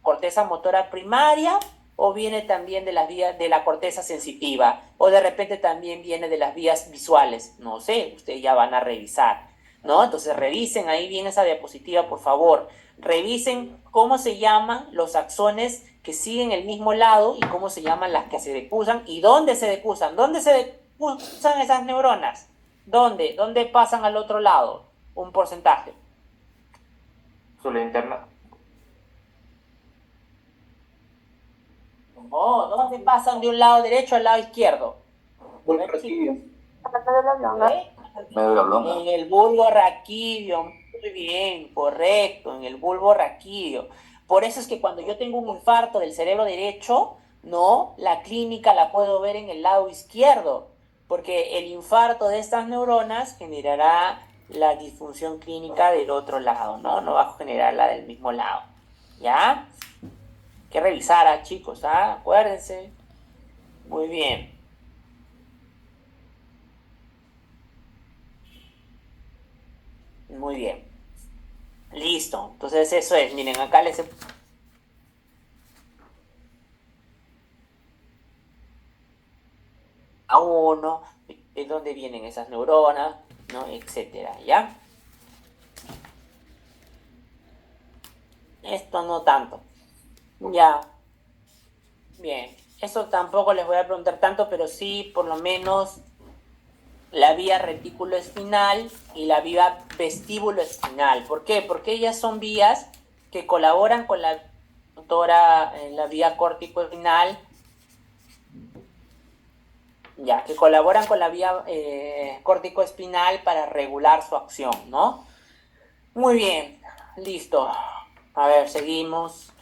S1: corteza motora primaria o viene también de las vías de la corteza sensitiva, o de repente también viene de las vías visuales? No sé, ustedes ya van a revisar, ¿no? Entonces revisen ahí bien esa diapositiva, por favor. Revisen cómo se llaman los axones que siguen el mismo lado y cómo se llaman las que se decusan y dónde se decusan. ¿Dónde se decusan esas neuronas? ¿Dónde pasan al otro lado? Un porcentaje.
S5: Sobre la interna.
S1: No, ¿dónde pasan de un lado derecho al lado izquierdo?
S4: Bulbo raquídeo.
S1: En el bulbo raquídeo, muy bien, correcto, en el bulbo raquídeo. Por eso es que cuando yo tengo un infarto del cerebro derecho, no, la clínica la puedo ver en el lado izquierdo, porque el infarto de estas neuronas generará la disfunción clínica del otro lado, ¿no? No va a generar la del mismo lado, ¿ya? Que revisar, chicos, acuérdense. Muy bien. Muy bien. Listo. Entonces eso es. Miren, acá les a uno, de dónde vienen esas neuronas, ¿no? Etcétera, ¿ya? Esto no tanto. Ya. Bien. Eso tampoco les voy a preguntar tanto, pero sí, por lo menos, la vía retículo-espinal y la vía vestíbulo-espinal. ¿Por qué? Porque ellas son vías que colaboran con la motora en la vía córtico-espinal, ya, que colaboran con la vía córtico-espinal para regular su acción, ¿no? Muy bien, listo. A ver, seguimos.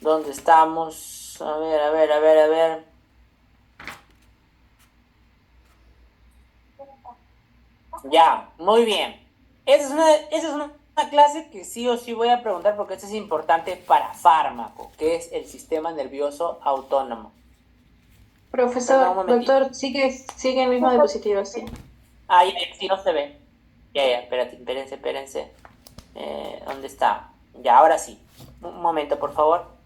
S1: ¿Dónde estamos? A ver. Ya, muy bien. Esa es una clase que sí o sí voy a preguntar porque esto es importante para fármaco, que es el sistema nervioso autónomo.
S2: Profesor, doctor, sigue el mismo diapositivo, sí.
S1: Ah, ya, sí no se ve. Ya, espérense. ¿Dónde está? Ya, ahora sí. Un momento, por favor.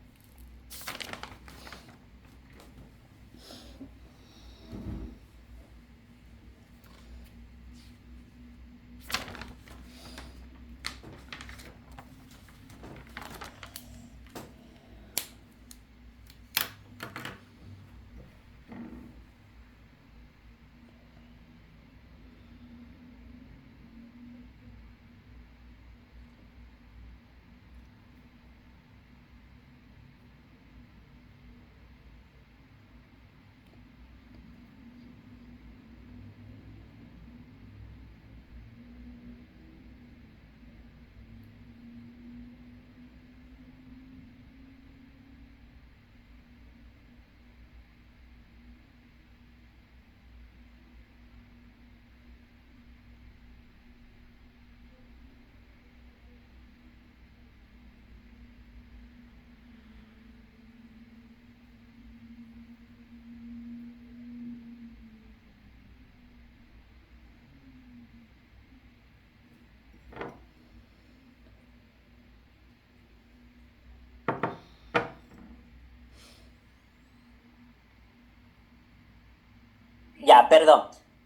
S1: Ya, perdón.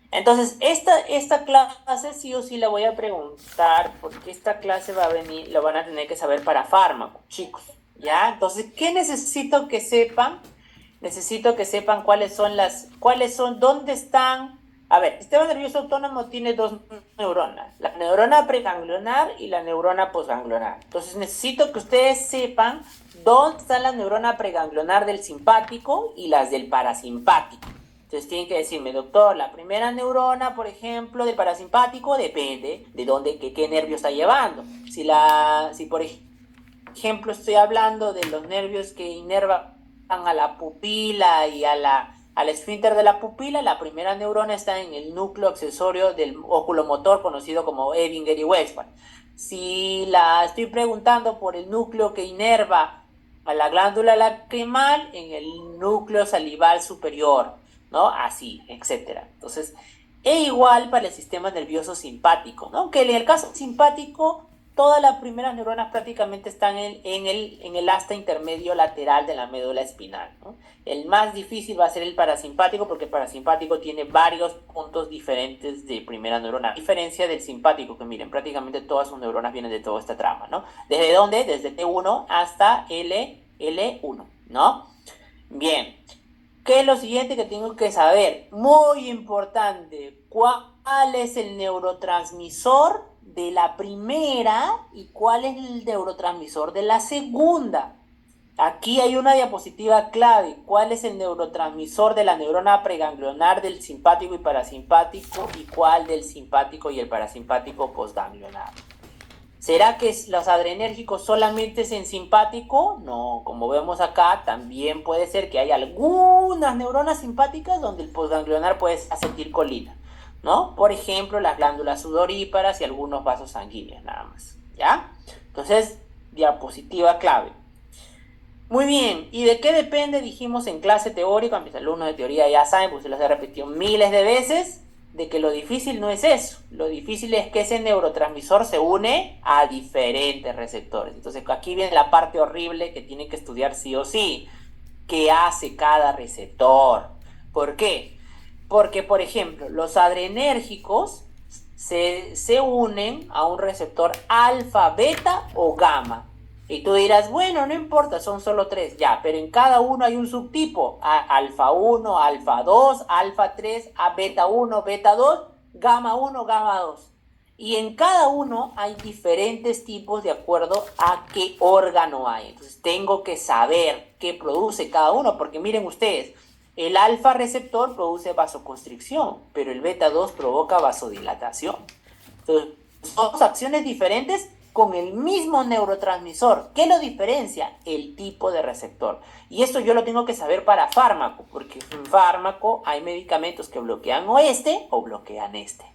S1: Entonces, esta clase sí o sí la voy a preguntar porque esta clase va a venir, lo van a tener que saber para fármaco, chicos. ¿Ya? Entonces, ¿qué necesito que sepan? Necesito que sepan dónde están. A ver, el sistema nervioso autónomo tiene dos neuronas, la neurona preganglionar y la neurona posganglionar. Entonces, necesito que ustedes sepan dónde está la neurona preganglionar del simpático y las del parasimpático. Entonces tienen que decirme, doctor, la primera neurona, por ejemplo, del parasimpático depende de qué nervio está llevando. Si por ejemplo estoy hablando de los nervios que inervan a la pupila y al esfínter de la pupila, la primera neurona está en el núcleo accesorio del oculomotor conocido como Edinger y Westphal. Si la estoy preguntando por el núcleo que inerva a la glándula lacrimal, en el núcleo salival superior, ¿no? Así, etcétera. Entonces, igual para el sistema nervioso simpático, ¿no? Que en el caso simpático, todas las primeras neuronas prácticamente están en el asta intermedio lateral de la médula espinal, ¿no? El más difícil va a ser el parasimpático porque el parasimpático tiene varios puntos diferentes de primera neurona, a diferencia del simpático, que miren, prácticamente todas sus neuronas vienen de toda esta trama, ¿no? ¿Desde dónde? Desde T1 hasta L1, ¿no? Bien. ¿Qué es lo siguiente que tengo que saber? Muy importante, ¿cuál es el neurotransmisor de la primera y cuál es el neurotransmisor de la segunda? Aquí hay una diapositiva clave. ¿Cuál es el neurotransmisor de la neurona preganglionar del simpático y parasimpático y cuál del simpático y el parasimpático postganglionar? ¿Será que los adrenérgicos solamente es en simpático? No, como vemos acá, también puede ser que haya algunas neuronas simpáticas donde el postganglionar puede ser acetilcolina, ¿no? Por ejemplo, las glándulas sudoríparas y algunos vasos sanguíneos, nada más, ¿ya? Entonces, diapositiva clave. Muy bien, ¿y de qué depende? Dijimos en clase teórica, mis alumnos de teoría ya saben, pues se los he repetido miles de veces, de que lo difícil no es eso, lo difícil es que ese neurotransmisor se une a diferentes receptores. Entonces aquí viene la parte horrible que tienen que estudiar sí o sí. ¿Qué hace cada receptor? ¿Por qué? Porque, por ejemplo, los adrenérgicos se unen a un receptor alfa, beta o gamma. Y tú dirás, bueno, no importa, son solo 3, ya, pero en cada uno hay un subtipo, alfa 1, alfa 2, alfa 3, beta 1, beta 2, gamma 1, gamma 2. Y en cada uno hay diferentes tipos de acuerdo a qué órgano hay. Entonces tengo que saber qué produce cada uno, porque miren ustedes, el alfa receptor produce vasoconstricción, pero el beta 2 provoca vasodilatación. Entonces, son dos acciones diferentes con el mismo neurotransmisor. ¿Qué lo diferencia? El tipo de receptor. Y esto yo lo tengo que saber para fármaco, porque en fármaco hay medicamentos que bloquean o este o bloquean este.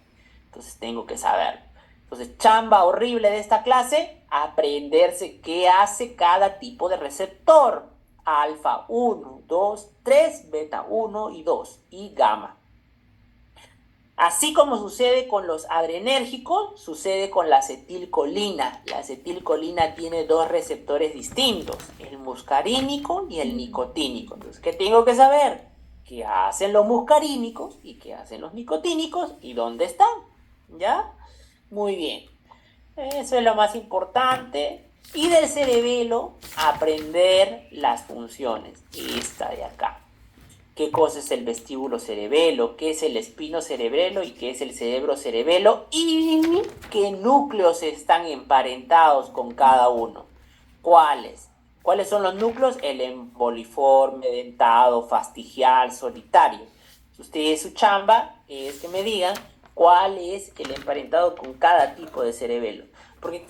S1: Entonces tengo que saber. Entonces, chamba horrible de esta clase, aprenderse qué hace cada tipo de receptor. Alfa 1, 2, 3, beta 1 y 2 y gamma. Así como sucede con los adrenérgicos, sucede con la acetilcolina. La acetilcolina tiene dos receptores distintos, el muscarínico y el nicotínico. Entonces, ¿qué tengo que saber? ¿Qué hacen los muscarínicos y qué hacen los nicotínicos y dónde están? ¿Ya? Muy bien. Eso es lo más importante. Y del cerebelo, aprender las funciones. Esta de acá. ¿Qué cosa es el vestíbulo cerebelo? ¿Qué es el espino cerebelo? ¿Y qué es el cerebro cerebelo? ¿Y qué núcleos están emparentados con cada uno? ¿Cuáles? ¿Cuáles son los núcleos? El emboliforme, dentado, fastigial, solitario. Ustedes, su chamba es que me digan cuál es el emparentado con cada tipo de cerebelo. Porque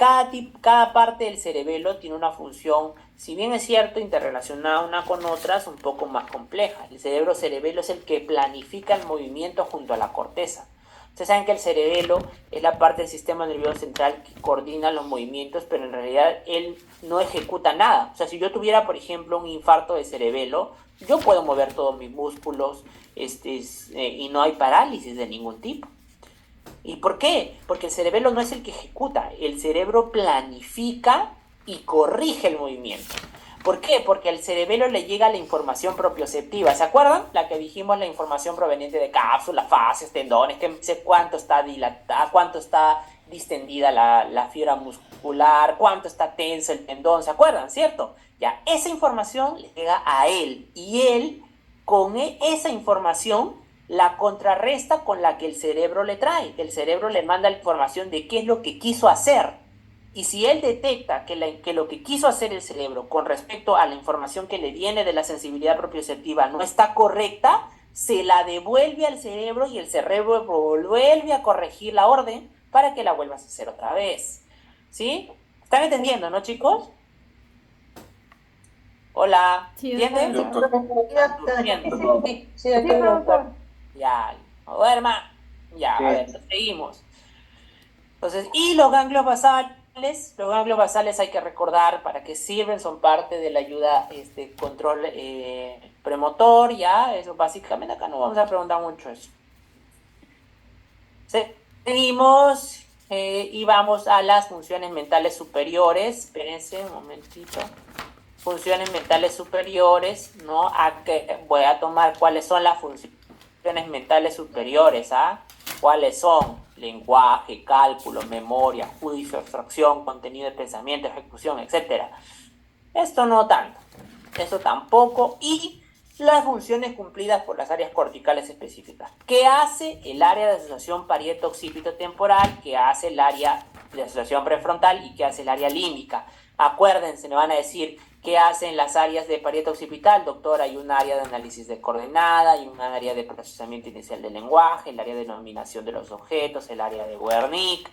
S1: cada parte del cerebelo tiene una función, si bien es cierto, interrelacionada una con otras, un poco más compleja. El cerebro cerebelo es el que planifica el movimiento junto a la corteza. Ustedes saben que el cerebelo es la parte del sistema nervioso central que coordina los movimientos, pero en realidad él no ejecuta nada. O sea, si yo tuviera, por ejemplo, un infarto de cerebelo, yo puedo mover todos mis músculos y no hay parálisis de ningún tipo. ¿Y por qué? Porque el cerebelo no es el que ejecuta, el cerebro planifica y corrige el movimiento. ¿Por qué? Porque al cerebelo le llega la información propioceptiva. ¿Se acuerdan? La que dijimos, la información proveniente de cápsulas, fascias, tendones, que dice cuánto está dilatada, cuánto está distendida la fibra muscular, cuánto está tenso el tendón, ¿se acuerdan? ¿Cierto? Ya, esa información le llega a él y él con esa información la contrarresta con la que el cerebro le trae. El cerebro le manda la información de qué es lo que quiso hacer. Y si él detecta que lo que quiso hacer el cerebro con respecto a la información que le viene de la sensibilidad propioceptiva no está correcta, se la devuelve al cerebro y el cerebro vuelve a corregir la orden para que la vuelvas a hacer otra vez. ¿Sí? ¿Están entendiendo, no, chicos? Hola. ¿Entienden?
S2: Sí, doctor.
S1: Ya, no duerma. Ya, a ver, seguimos. Entonces, y los ganglios basales hay que recordar para qué sirven, son parte de la ayuda, control premotor, ya, eso básicamente acá no vamos a preguntar mucho eso. Seguimos y vamos a las funciones mentales superiores. Espérense un momentito. Funciones mentales superiores, ¿no? Voy a tomar cuáles son las funciones mentales superiores, ¿ah? ¿Cuáles son? Lenguaje, cálculo, memoria, juicio, abstracción, contenido de pensamiento, ejecución, etc. Esto no tanto, eso tampoco. Y las funciones cumplidas por las áreas corticales específicas. ¿Qué hace el área de asociación parieto-occipito-temporal? ¿Qué hace el área de asociación prefrontal? ¿Y qué hace el área límbica? Acuérdense, me van a decir, ¿qué hacen las áreas de parieto-occipital? Doctor, hay un área de análisis de coordenada, hay un área de procesamiento inicial del lenguaje, el área de denominación de los objetos, el área de Wernicke,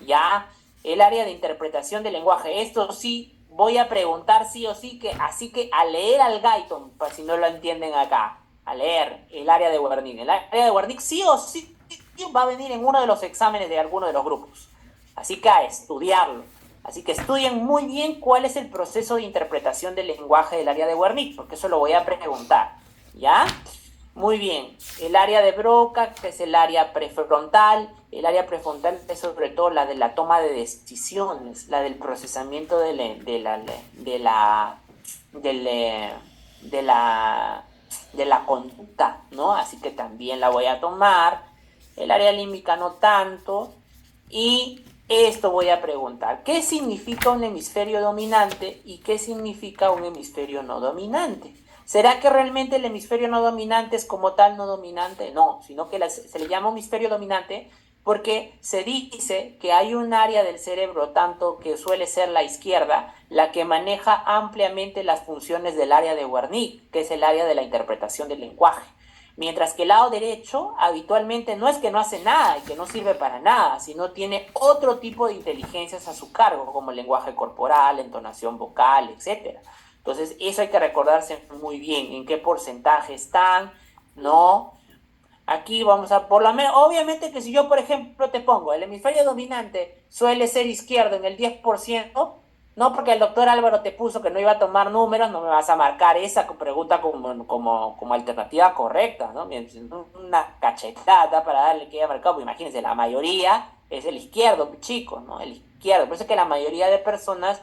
S1: ¿ya? El área de interpretación del lenguaje. Esto sí, voy a preguntar sí o sí, así que a leer al Guyton, para si no lo entienden acá, a leer el área de Wernicke. El área de Wernicke sí o sí va a venir en uno de los exámenes de alguno de los grupos. Así que a estudiarlo. Así que estudien muy bien cuál es el proceso de interpretación del lenguaje del área de Wernicke, porque eso lo voy a preguntar, ¿ya? Muy bien. El área de Broca, que es el área prefrontal. El área prefrontal es sobre todo la de la toma de decisiones, la del procesamiento de la conducta, ¿no? Así que también la voy a tomar. El área límbica no tanto. Y esto voy a preguntar, ¿qué significa un hemisferio dominante y qué significa un hemisferio no dominante? ¿Será que realmente el hemisferio no dominante es como tal no dominante? No, sino que se le llama hemisferio dominante porque se dice que hay un área del cerebro, tanto que suele ser la izquierda, la que maneja ampliamente las funciones del área de Wernicke, que es el área de la interpretación del lenguaje. Mientras que el lado derecho habitualmente no es que no hace nada y que no sirve para nada, sino tiene otro tipo de inteligencias a su cargo, como el lenguaje corporal, entonación vocal, etc. Entonces, eso hay que recordarse muy bien, en qué porcentaje están, ¿no? Aquí vamos a, por lo menos, obviamente que si yo, por ejemplo, te pongo, el hemisferio dominante suele ser izquierdo en el 10%, no porque el doctor Álvaro te puso que no iba a tomar números, no me vas a marcar esa pregunta como alternativa correcta, ¿no? Una cachetada para darle que haya marcado, pues imagínense, la mayoría es el izquierdo, chicos, ¿no? El izquierdo. Por eso es que la mayoría de personas,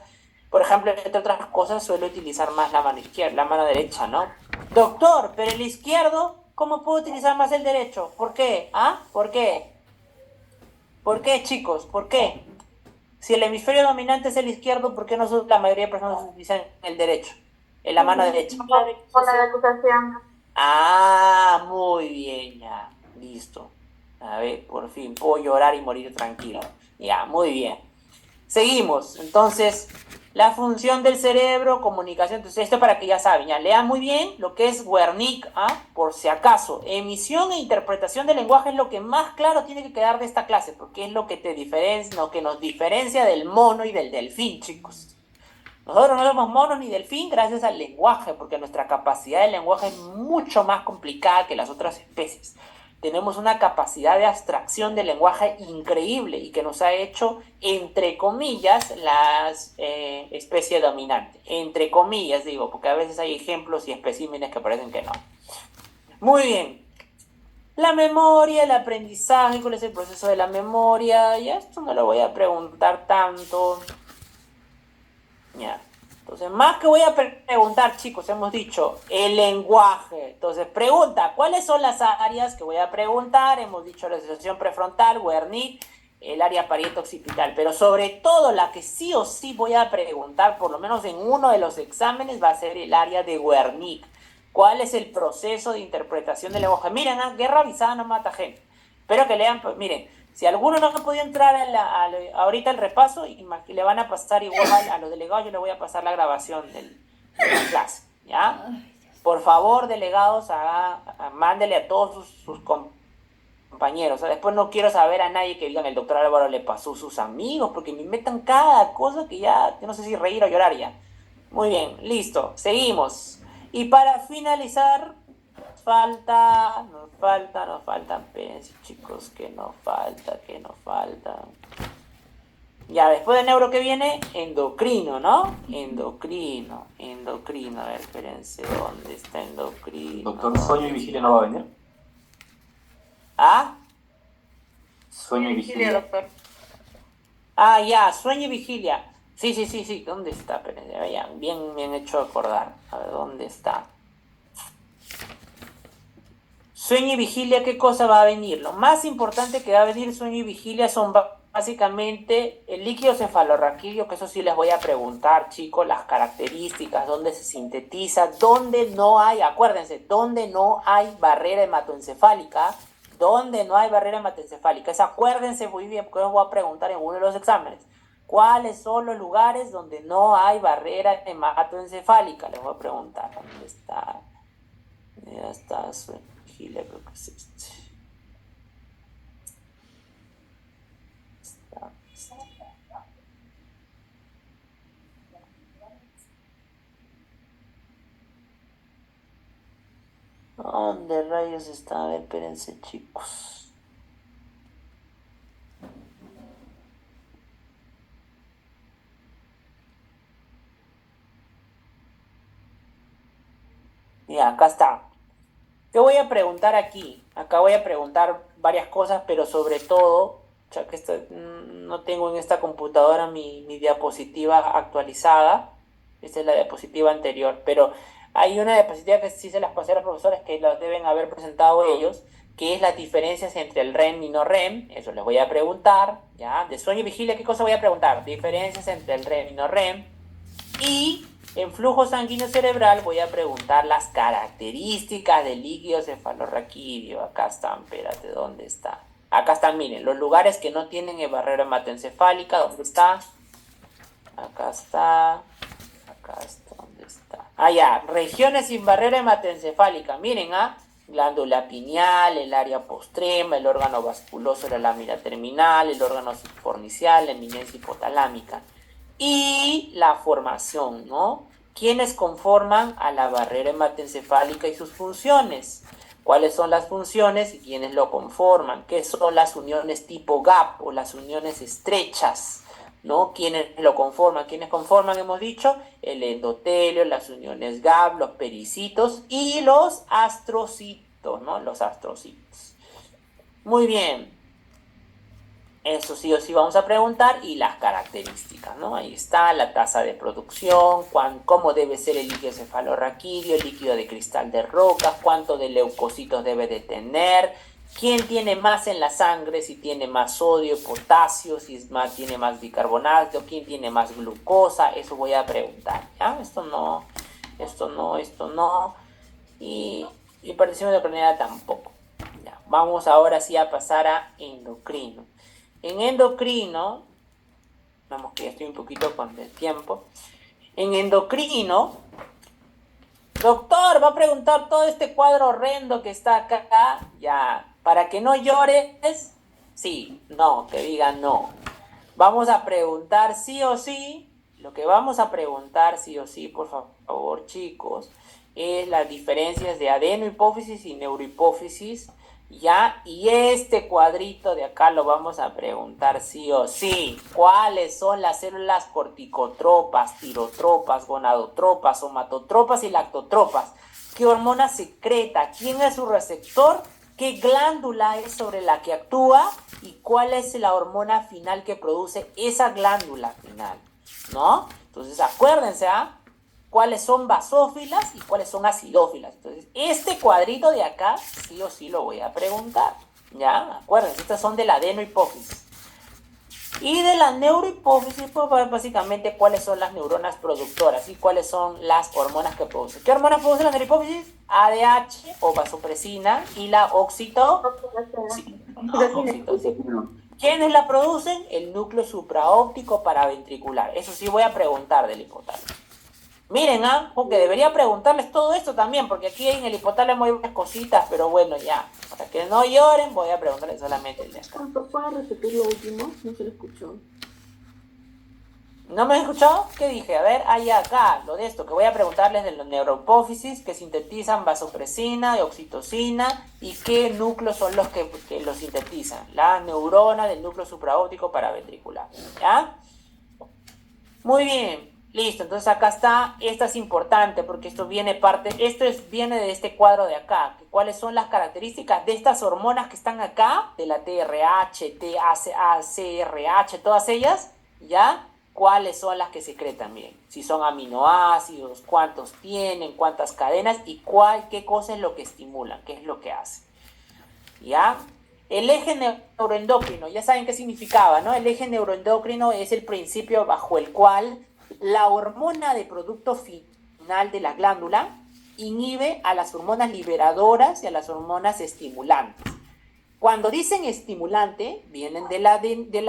S1: por ejemplo, entre otras cosas, suele utilizar más la mano izquierda, la mano derecha, ¿no? Doctor, pero el izquierdo, ¿cómo puedo utilizar más el derecho? ¿Por qué? ¿Ah? ¿Por qué? ¿Por qué, chicos? ¿Por qué? Si el hemisferio dominante es el izquierdo, ¿por qué no la mayoría de personas utilizan el derecho? En la mano derecha.
S3: Con la acusación.
S1: Ah, muy bien, ya. Listo. A ver, por fin puedo llorar y morir tranquilo. Ya, muy bien. Seguimos. Entonces, la función del cerebro, comunicación. Entonces, esto para que ya saben, ya lean muy bien lo que es Wernicke, ¿ah? Por si acaso. Emisión e interpretación del lenguaje es lo que más claro tiene que quedar de esta clase, porque es lo que te diferencia, lo que nos diferencia del mono y del delfín, chicos. Nosotros no somos monos ni delfín gracias al lenguaje, porque nuestra capacidad de lenguaje es mucho más complicada que las otras especies. Tenemos una capacidad de abstracción del lenguaje increíble y que nos ha hecho, entre comillas, la especie dominante. Entre comillas, digo, porque a veces hay ejemplos y especímenes que parecen que no. Muy bien. La memoria, el aprendizaje, ¿cuál es el proceso de la memoria? Ya esto no lo voy a preguntar tanto. Ya. Entonces, más que voy a preguntar, chicos, hemos dicho el lenguaje. Entonces, pregunta, ¿cuáles son las áreas que voy a preguntar? Hemos dicho la asociación prefrontal, Wernicke, el área parieto-occipital. Pero sobre todo, la que sí o sí voy a preguntar, por lo menos en uno de los exámenes, va a ser el área de Wernicke. ¿Cuál es el proceso de interpretación del lenguaje? Miren, guerra avisada no mata gente. Espero que lean, miren. Si alguno no ha podido entrar ahorita al repaso, y le van a pasar igual a los delegados, yo le voy a pasar la grabación de la clase, ¿ya? Por favor, delegados, mándele a todos sus compañeros. O sea, después no quiero saber a nadie que digan el doctor Álvaro le pasó a sus amigos, porque me inventan cada cosa que ya, no sé si reír o llorar ya. Muy bien, listo, seguimos. Y para finalizar, nos faltan, espérense chicos, que nos falta. Ya, después de neuro, ¿qué viene? Endocrino, ¿no? Endocrino, a ver, espérense, ¿dónde está endocrino?
S5: Doctor, ¿sueño y vigilia no va a venir?
S1: ¿Ah?
S5: Sueño y vigilia,
S3: doctor.
S1: Ah, ya, sueño y vigilia. Sí, ¿dónde está? Espérense, ya, bien hecho acordar. A ver, ¿dónde está? Sueño y vigilia, ¿qué cosa va a venir? Lo más importante que va a venir sueño y vigilia son básicamente el líquido cefalorraquídeo, que eso sí les voy a preguntar, chicos, las características, dónde se sintetiza, dónde no hay, acuérdense, dónde no hay barrera hematoencefálica, Eso acuérdense muy bien, porque os voy a preguntar en uno de los exámenes. ¿Cuáles son los lugares donde no hay barrera hematoencefálica? Les voy a preguntar, ¿dónde está? Ya está, sueño y vigilia, creo que es este. ¿Dónde rayos está? A ver, espérense, chicos. Ya, acá está. ¿Qué voy a preguntar aquí? Acá voy a preguntar varias cosas, pero sobre todo, ya que no tengo en esta computadora mi diapositiva actualizada. Esta es la diapositiva anterior, pero hay una diapositiva que sí se las pasé a los profesores que las deben haber presentado ellos, que es las diferencias entre el REM y no REM. Eso les voy a preguntar, ¿ya? De sueño y vigilia, ¿qué cosa voy a preguntar? Diferencias entre el REM y no REM. Y En flujo sanguíneo cerebral voy a preguntar las características del líquido cefalorraquídeo. Acá están, espérate, ¿dónde está? Acá están, miren, los lugares que no tienen barrera hematoencefálica. ¿Dónde está? Acá está. Acá está, ¿dónde está? Ah, ya, regiones sin barrera hematoencefálica. Miren, glándula pineal, el área postrema, el órgano vasculoso de la lámina terminal, el órgano subfornicial, la eminencia hipotalámica. Y la formación, ¿no? ¿Quiénes conforman a la barrera hematoencefálica y sus funciones? ¿Cuáles son las funciones y quiénes lo conforman? ¿Qué son las uniones tipo gap o las uniones estrechas? ¿No? ¿Quiénes lo conforman? ¿Quiénes conforman? Hemos dicho el endotelio, las uniones gap, los pericitos y los astrocitos, ¿no? Los astrocitos. Muy bien. Eso sí o sí vamos a preguntar, y las características, ¿no? Ahí está la tasa de producción, cómo debe ser el líquido cefalorraquídeo, el líquido de cristal de rocas, cuánto de leucocitos debe de tener, quién tiene más en la sangre, si tiene más sodio, potasio, si tiene más bicarbonato, quién tiene más glucosa, eso voy a preguntar, ¿ya? Esto no, y hipertensión endocrinal tampoco. Ya, vamos ahora sí a pasar a endocrino. En endocrino, vamos que ya estoy un poquito con el tiempo. En endocrino, doctor, va a preguntar todo este cuadro horrendo que está acá, ya, para que no llores, sí, no, que diga no. Vamos a preguntar sí o sí, lo que vamos a preguntar sí o sí, por favor, chicos, es las diferencias de adenohipófisis y neurohipófisis. ¿Ya? Y este cuadrito de acá lo vamos a preguntar sí o sí. ¿Cuáles son las células corticotropas, tirotropas, gonadotropas, somatotropas y lactotropas? ¿Qué hormona secreta? ¿Quién es su receptor? ¿Qué glándula es sobre la que actúa? ¿Y cuál es la hormona final que produce esa glándula final? ¿No? Entonces acuérdense, cuáles son basófilas y cuáles son acidófilas. Entonces, este cuadrito de acá, sí o sí lo voy a preguntar. ¿Ya? Acuérdense, estas son de la adenohipófisis. Y de la neurohipófisis, pues básicamente cuáles son las neuronas productoras y cuáles son las hormonas que producen. ¿Qué hormonas producen la neurohipófisis? ADH o vasopresina y la oxitocina. ¿Quiénes la producen? El núcleo supraóptico paraventricular. Eso sí voy a preguntar del hipotálamo. Miren, porque debería preguntarles todo esto también, porque aquí en el hipotálamo hay unas cositas, pero bueno, ya, para que no lloren, voy a preguntarles solamente el de acá.
S2: ¿Puedes repetir lo último? No se lo escuchó.
S1: ¿No me han escuchado? ¿Qué dije? A ver, acá, lo de esto, que voy a preguntarles de los neurohipófisis que sintetizan vasopresina y oxitocina, y qué núcleos son los que los sintetizan. La neurona del núcleo supraóptico paraventricular, ¿ya? Muy bien. Listo, entonces acá está, esta es importante porque esto viene viene de este cuadro de acá. ¿Cuáles son las características de estas hormonas que están acá? De la TRH, TACRH, todas ellas, ¿ya? ¿Cuáles son las que secretan? Bien, si son aminoácidos, cuántos tienen, cuántas cadenas y qué cosa es lo que estimulan, qué es lo que hacen, ¿ya? El eje neuroendocrino, ya saben qué significaba, ¿no? El eje neuroendocrino es el principio bajo el cual la hormona de producto final de la glándula inhibe a las hormonas liberadoras y a las hormonas estimulantes. Cuando dicen estimulante, vienen de la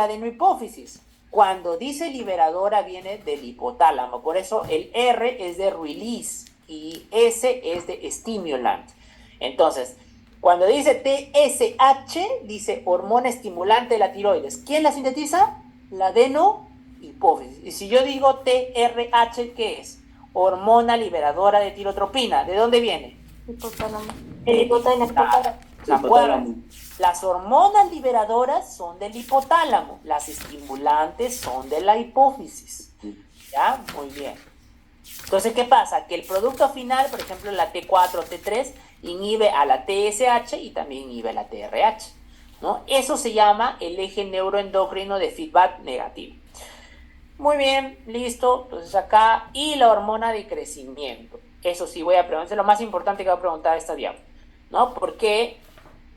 S1: adenohipófisis. Cuando dice liberadora, viene del hipotálamo. Por eso el R es de release y S es de stimulant. Entonces, cuando dice TSH, dice hormona estimulante de la tiroides. ¿Quién la sintetiza? La adenohipófisis. Y si yo digo TRH, ¿qué es? Hormona liberadora de tirotropina. ¿De dónde viene?
S2: Hipotálamo.
S3: El hipotálamo.
S1: ¿Se acuerdan? Las hormonas liberadoras son del hipotálamo. Las estimulantes son de la hipófisis. ¿Ya? Muy bien. Entonces, ¿qué pasa? Que el producto final, por ejemplo, la T4 o T3, inhibe a la TSH y también inhibe a la TRH, ¿no? Eso se llama el eje neuroendocrino de feedback negativo. Muy bien, listo. Entonces acá, y la hormona de crecimiento. Eso sí voy a preguntar, es lo más importante que voy a preguntar esta diapositiva, ¿no? Porque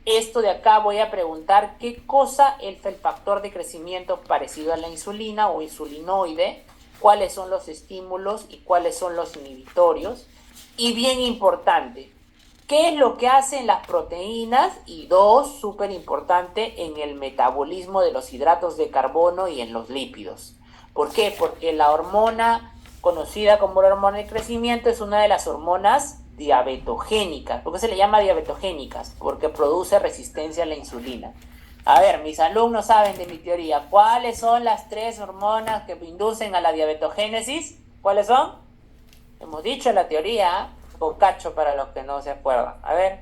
S1: esto de acá voy a preguntar qué cosa es el factor de crecimiento parecido a la insulina o insulinoide, cuáles son los estímulos y cuáles son los inhibitorios. Y bien importante, ¿qué es lo que hacen las proteínas? Y dos, súper importante, en el metabolismo de los hidratos de carbono y en los lípidos. ¿Por qué? Porque la hormona conocida como la hormona de crecimiento es una de las hormonas diabetogénicas. ¿Por qué se le llama diabetogénicas? Porque produce resistencia a la insulina. A ver, mis alumnos saben de mi teoría. ¿Cuáles son las 3 hormonas que inducen a la diabetogénesis? ¿Cuáles son? Hemos dicho la teoría, bocacho para los que no se acuerdan. A ver,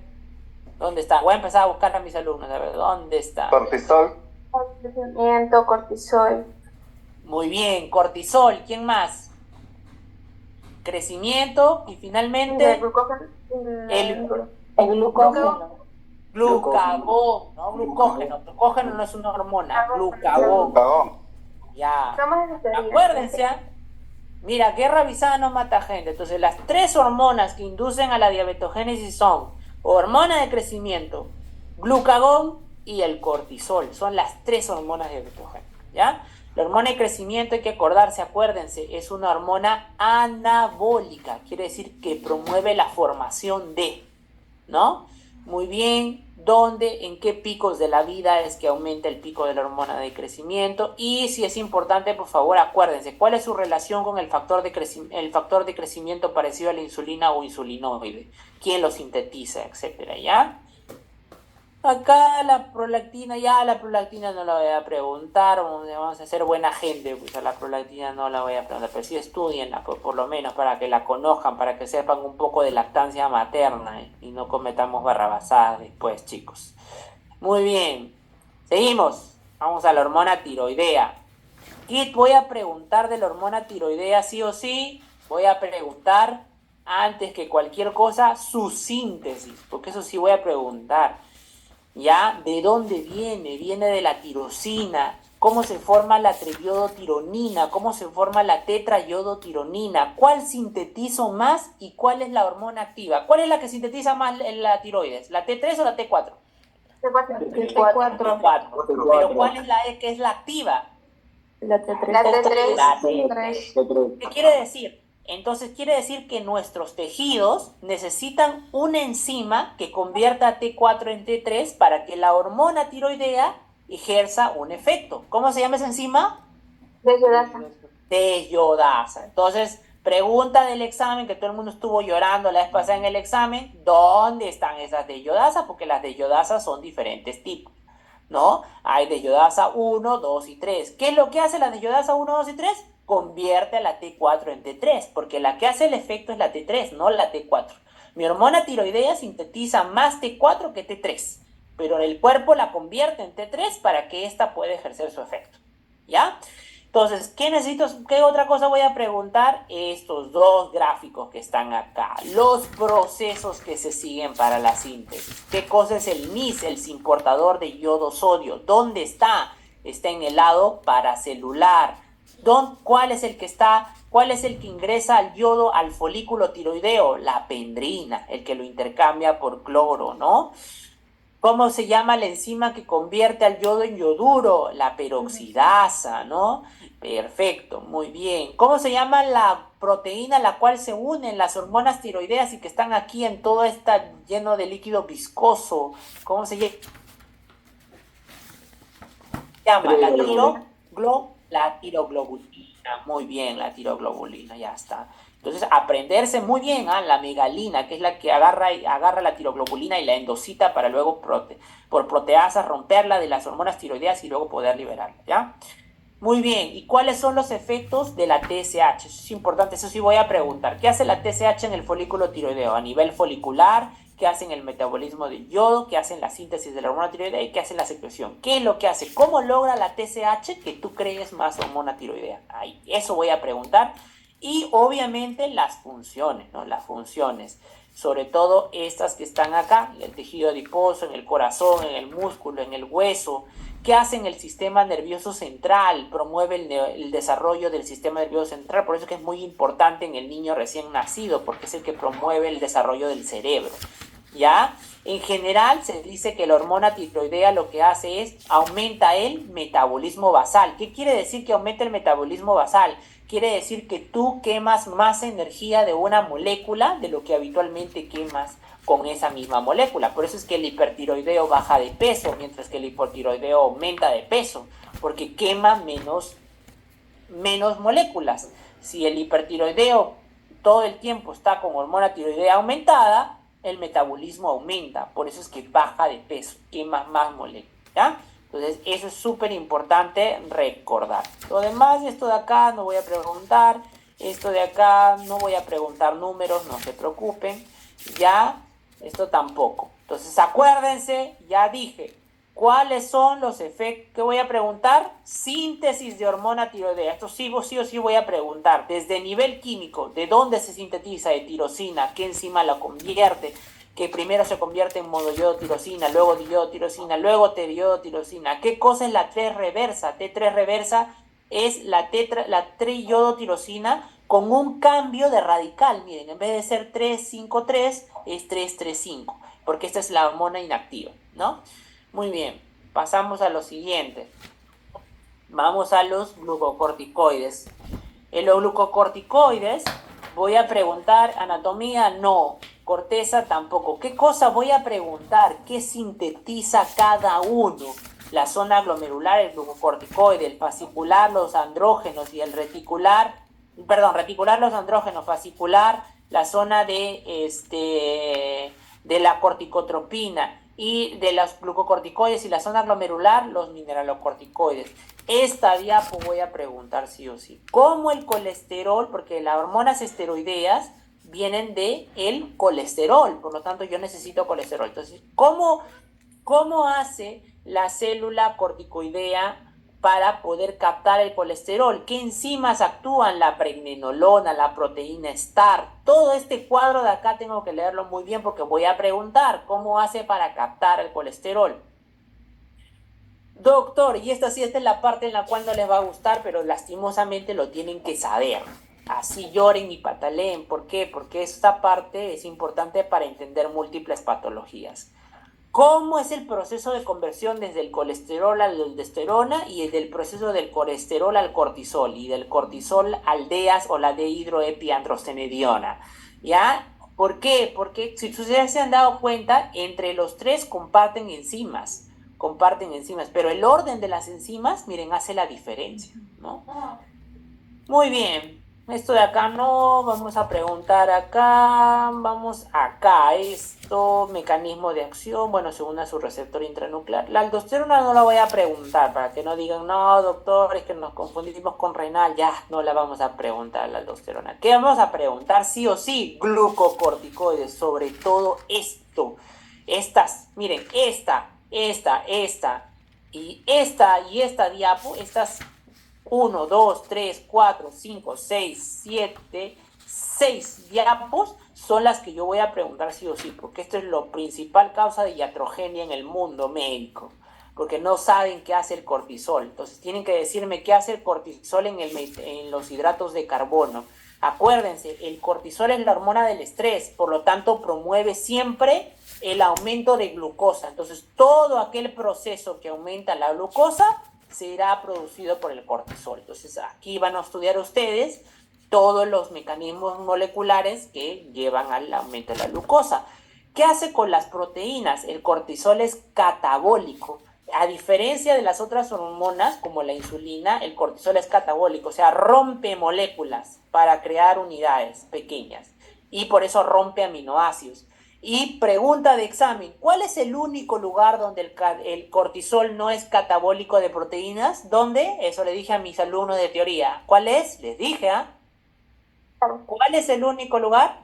S1: ¿dónde está? Voy a empezar a buscar a mis alumnos. A ver, ¿dónde está?
S4: Cortisol.
S3: Crecimiento, cortisol.
S1: Muy bien, cortisol. ¿Quién más? Crecimiento y finalmente
S3: El glucógeno.
S1: el
S3: glucógeno.
S1: glucagón, no glucógeno. Glucógeno no es una hormona, glucagón.
S4: Cagón.
S1: Ya.
S3: Somos de teoría.
S1: Acuérdense, mira, guerra avisada no mata gente. Entonces, las 3 hormonas que inducen a la diabetogénesis son hormona de crecimiento, glucagón y el cortisol. Son las 3 hormonas diabetogénicas, ¿ya? La hormona de crecimiento, hay que acordarse, acuérdense, es una hormona anabólica. Quiere decir que promueve la formación de, ¿no? Muy bien, ¿dónde, en qué picos de la vida es que aumenta el pico de la hormona de crecimiento? Y si es importante, por favor, acuérdense, ¿cuál es su relación con el factor de crecimiento parecido a la insulina o insulinoide? ¿Quién lo sintetiza, etcétera, ya? Acá la prolactina no la voy a preguntar, vamos a ser buena gente, pues a la prolactina no la voy a preguntar, pero sí estudienla, por lo menos para que la conozcan, para que sepan un poco de lactancia materna, y no cometamos barrabasadas después, chicos. Muy bien, seguimos, vamos a la hormona tiroidea. ¿Qué voy a preguntar de la hormona tiroidea sí o sí? Voy a preguntar, antes que cualquier cosa, su síntesis, porque eso sí voy a preguntar. ¿Ya? ¿De dónde viene? Viene de la tirosina. ¿Cómo se forma la triiodotironina? ¿Cómo se forma la tetraiodotironina? ¿Cuál sintetizo más y cuál es la hormona activa? ¿Cuál es la que sintetiza más en la tiroides? ¿La T3 o la T4?
S3: T4.
S1: Pero ¿cuál es la que es la activa?
S3: La T3.
S1: La T3. ¿Qué quiere decir? Entonces quiere decir que nuestros tejidos necesitan una enzima que convierta a T4 en T3 para que la hormona tiroidea ejerza un efecto. ¿Cómo se llama esa enzima? Deshiodasa. Entonces, pregunta del examen, que todo el mundo estuvo llorando la vez pasada en el examen, ¿dónde están esas deshiodasas? Porque las deshiodasas son diferentes tipos, ¿no? Hay deshiodasa 1, 2 y 3. ¿Qué es lo que hace la deshiodasa 1, 2 y 3? Convierte a la T4 en T3, porque la que hace el efecto es la T3, no la T4. Mi hormona tiroidea sintetiza más T4 que T3, pero el cuerpo la convierte en T3 para que ésta pueda ejercer su efecto, ¿ya? Entonces, ¿qué necesito? ¿Qué otra cosa voy a preguntar? Estos 2 gráficos que están acá, los procesos que se siguen para la síntesis. ¿Qué cosa es el NIS, el sinportador de yodo-sodio? ¿Dónde está? Está en el lado paracelular. ¿Cuál es el que ingresa al yodo al folículo tiroideo? La pendrina, el que lo intercambia por cloro, ¿no? ¿Cómo se llama la enzima que convierte al yodo en yoduro? La peroxidasa, ¿no? Perfecto, muy bien. ¿Cómo se llama la proteína a la cual se unen las hormonas tiroideas y que están aquí en todo este lleno de líquido viscoso? ¿Cómo se llama? La tiroglobulina, muy bien, la tiroglobulina, ya está. Entonces, aprenderse muy bien la megalina, que es la que agarra la tiroglobulina y la endocita para luego por proteasas romperla de las hormonas tiroideas y luego poder liberarla, ¿ya? Muy bien, ¿y cuáles son los efectos de la TSH? Eso es importante, eso sí voy a preguntar. ¿Qué hace la TSH en el folículo tiroideo? A nivel folicular, ¿qué hacen el metabolismo del yodo? ¿Qué hacen la síntesis de la hormona tiroidea? ¿Y qué hacen la secreción? ¿Qué es lo que hace? ¿Cómo logra la TSH que tú crees más hormona tiroidea? Ahí, eso voy a preguntar. Y obviamente las funciones, ¿no? Las funciones, sobre todo estas que están acá, en el tejido adiposo, en el corazón, en el músculo, en el hueso. ¿Qué hacen el sistema nervioso central? Promueve el desarrollo del sistema nervioso central, por eso es que es muy importante en el niño recién nacido, porque es el que promueve el desarrollo del cerebro. ¿ya? En general se dice que la hormona tiroidea lo que hace es aumenta el metabolismo basal. ¿Qué quiere decir que aumenta el metabolismo basal? Quiere decir que tú quemas más energía de una molécula de lo que habitualmente quemas con esa misma molécula. Por eso es que el hipertiroideo baja de peso, mientras que el hipotiroideo aumenta de peso, porque quema menos moléculas. Si el hipertiroideo todo el tiempo está con hormona tiroidea aumentada, el metabolismo aumenta, por eso es que baja de peso, quema más moléculas, ¿ya? Entonces eso es súper importante recordar. Lo demás, esto de acá no voy a preguntar, esto de acá no voy a preguntar números, no se preocupen, ya, esto tampoco. Entonces acuérdense, ya dije, ¿cuáles son los efectos? ¿Qué voy a preguntar? Síntesis de hormona tiroidea. Esto sí o sí voy a preguntar. Desde nivel químico, ¿de dónde se sintetiza de tirosina? ¿Qué enzima la convierte? Que primero se convierte en monoyodotirosina, luego diodotirosina, luego teriodotirosina. ¿Qué cosa es la 3 reversa? T3 reversa es la triyodotirosina con un cambio de radical. Miren, en vez de ser 3,5,3 es 3,3,5, porque esta es la hormona inactiva, ¿no? Muy bien, pasamos a lo siguiente. Vamos a los glucocorticoides. En los glucocorticoides voy a preguntar anatomía, no. Corteza tampoco. ¿Qué cosa voy a preguntar? ¿Qué sintetiza cada uno? La zona glomerular, el glucocorticoide, el fascicular, los andrógenos y el reticular, reticular los andrógenos, fascicular, la zona de la corticotropina, y de los glucocorticoides y la zona glomerular, los mineralocorticoides. Esta diapo voy a preguntar sí o sí. ¿Cómo el colesterol? Porque las hormonas esteroideas vienen de el colesterol, por lo tanto yo necesito colesterol. Entonces, ¿cómo hace la célula corticoidea para poder captar el colesterol? ¿Qué enzimas actúan? La pregnenolona, la proteína STAR. Todo este cuadro de acá tengo que leerlo muy bien porque voy a preguntar cómo hace para captar el colesterol. Doctor, y esta es la parte en la cual no les va a gustar, pero lastimosamente lo tienen que saber. Así lloren y pataleen. ¿Por qué? Porque esta parte es importante para entender múltiples patologías. ¿Cómo es el proceso de conversión desde el colesterol a la aldosterona y desde el proceso del colesterol al cortisol y del cortisol al DEAS o la dehidroepiandrostenediona? ¿Ya? ¿Por qué? Porque si ustedes se han dado cuenta, entre los tres comparten enzimas, pero el orden de las enzimas, miren, hace la diferencia, ¿no? Muy bien. Esto de acá no, vamos a preguntar acá, vamos acá, esto, mecanismo de acción, bueno, se une a su receptor intranuclear. La aldosterona no la voy a preguntar, para que no digan, no, doctor, es que nos confundimos con renal, ya, no la vamos a preguntar la aldosterona. ¿Qué vamos a preguntar? Sí o sí, glucocorticoides, sobre todo esto, miren, esta, y esta diapo, estas 1, 2, 3, 4, 5, 6, 7, 6 diapos son las que yo voy a preguntar sí o sí, porque esto es la principal causa de iatrogenia en el mundo médico, porque no saben qué hace el cortisol. Entonces tienen que decirme qué hace el cortisol en los hidratos de carbono. Acuérdense, el cortisol es la hormona del estrés, por lo tanto promueve siempre el aumento de glucosa. Entonces todo aquel proceso que aumenta la glucosa será producido por el cortisol. Entonces aquí van a estudiar ustedes todos los mecanismos moleculares que llevan al aumento de la glucosa. ¿Qué hace con las proteínas? El cortisol es catabólico. A diferencia de las otras hormonas, como la insulina, el cortisol es catabólico, o sea, rompe moléculas para crear unidades pequeñas y por eso rompe aminoácidos. Y pregunta de examen, ¿cuál es el único lugar donde el cortisol no es catabólico de proteínas? ¿Dónde? Eso le dije a mis alumnos de teoría. ¿Cuál es? Les dije, ¿ah? ¿Cuál es el único lugar?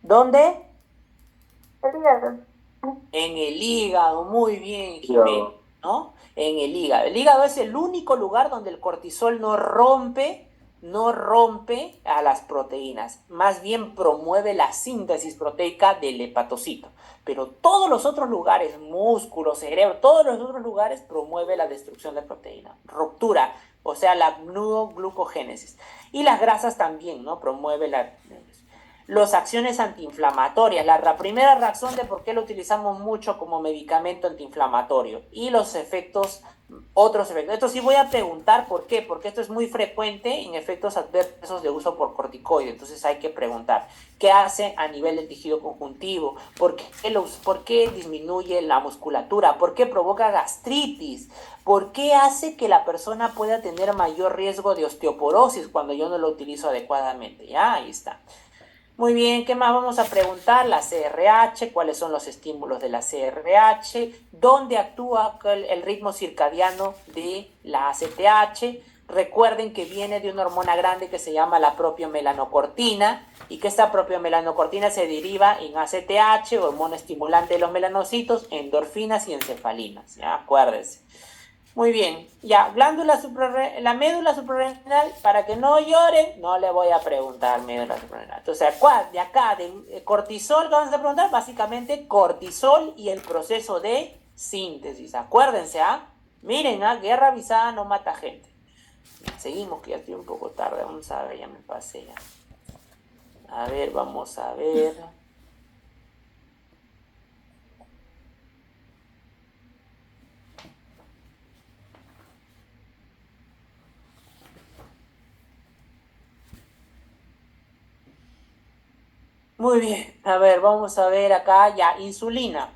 S1: ¿Dónde?
S3: El hígado.
S1: En el hígado, muy bien, Jimena, ¿no? En el hígado. El hígado es el único lugar donde el cortisol no rompe a las proteínas, más bien promueve la síntesis proteica del hepatocito. Pero todos los otros lugares, músculo, cerebro, todos los otros lugares promueve la destrucción de proteína, ruptura, o sea, la glucogénesis. Y las grasas también, ¿no? Promueve la... las acciones antiinflamatorias, la primera razón de por qué lo utilizamos mucho como medicamento antiinflamatorio, y los efectos, otros efectos. Esto sí voy a preguntar por qué, porque esto es muy frecuente en efectos adversos de uso por corticoide, entonces hay que preguntar, ¿qué hace a nivel del tejido conjuntivo? ¿Por qué disminuye la musculatura? ¿Por qué provoca gastritis? ¿Por qué hace que la persona pueda tener mayor riesgo de osteoporosis cuando yo no lo utilizo adecuadamente? Ya, ahí está. Muy bien, ¿qué más vamos a preguntar? La CRH, ¿cuáles son los estímulos de la CRH? ¿Dónde actúa el ritmo circadiano de la ACTH? Recuerden que viene de una hormona grande que se llama la propiomelaanocortina y que esta propiomelaanocortina se deriva en ACTH, hormona estimulante de los melanocitos, endorfinas y encefalinas, ¿ya? Acuérdense. Muy bien, ya, la médula suprarrenal, para que no lloren, no le voy a preguntar médula suprarrenal. Entonces, de acá, de cortisol, ¿qué vamos a preguntar? Básicamente, cortisol y el proceso de síntesis. Acuérdense, miren, guerra avisada no mata gente. Seguimos, que ya estoy un poco tarde, vamos a ver, ya me pasé ya. A ver, vamos a ver. Muy bien, a ver, vamos a ver acá ya, insulina.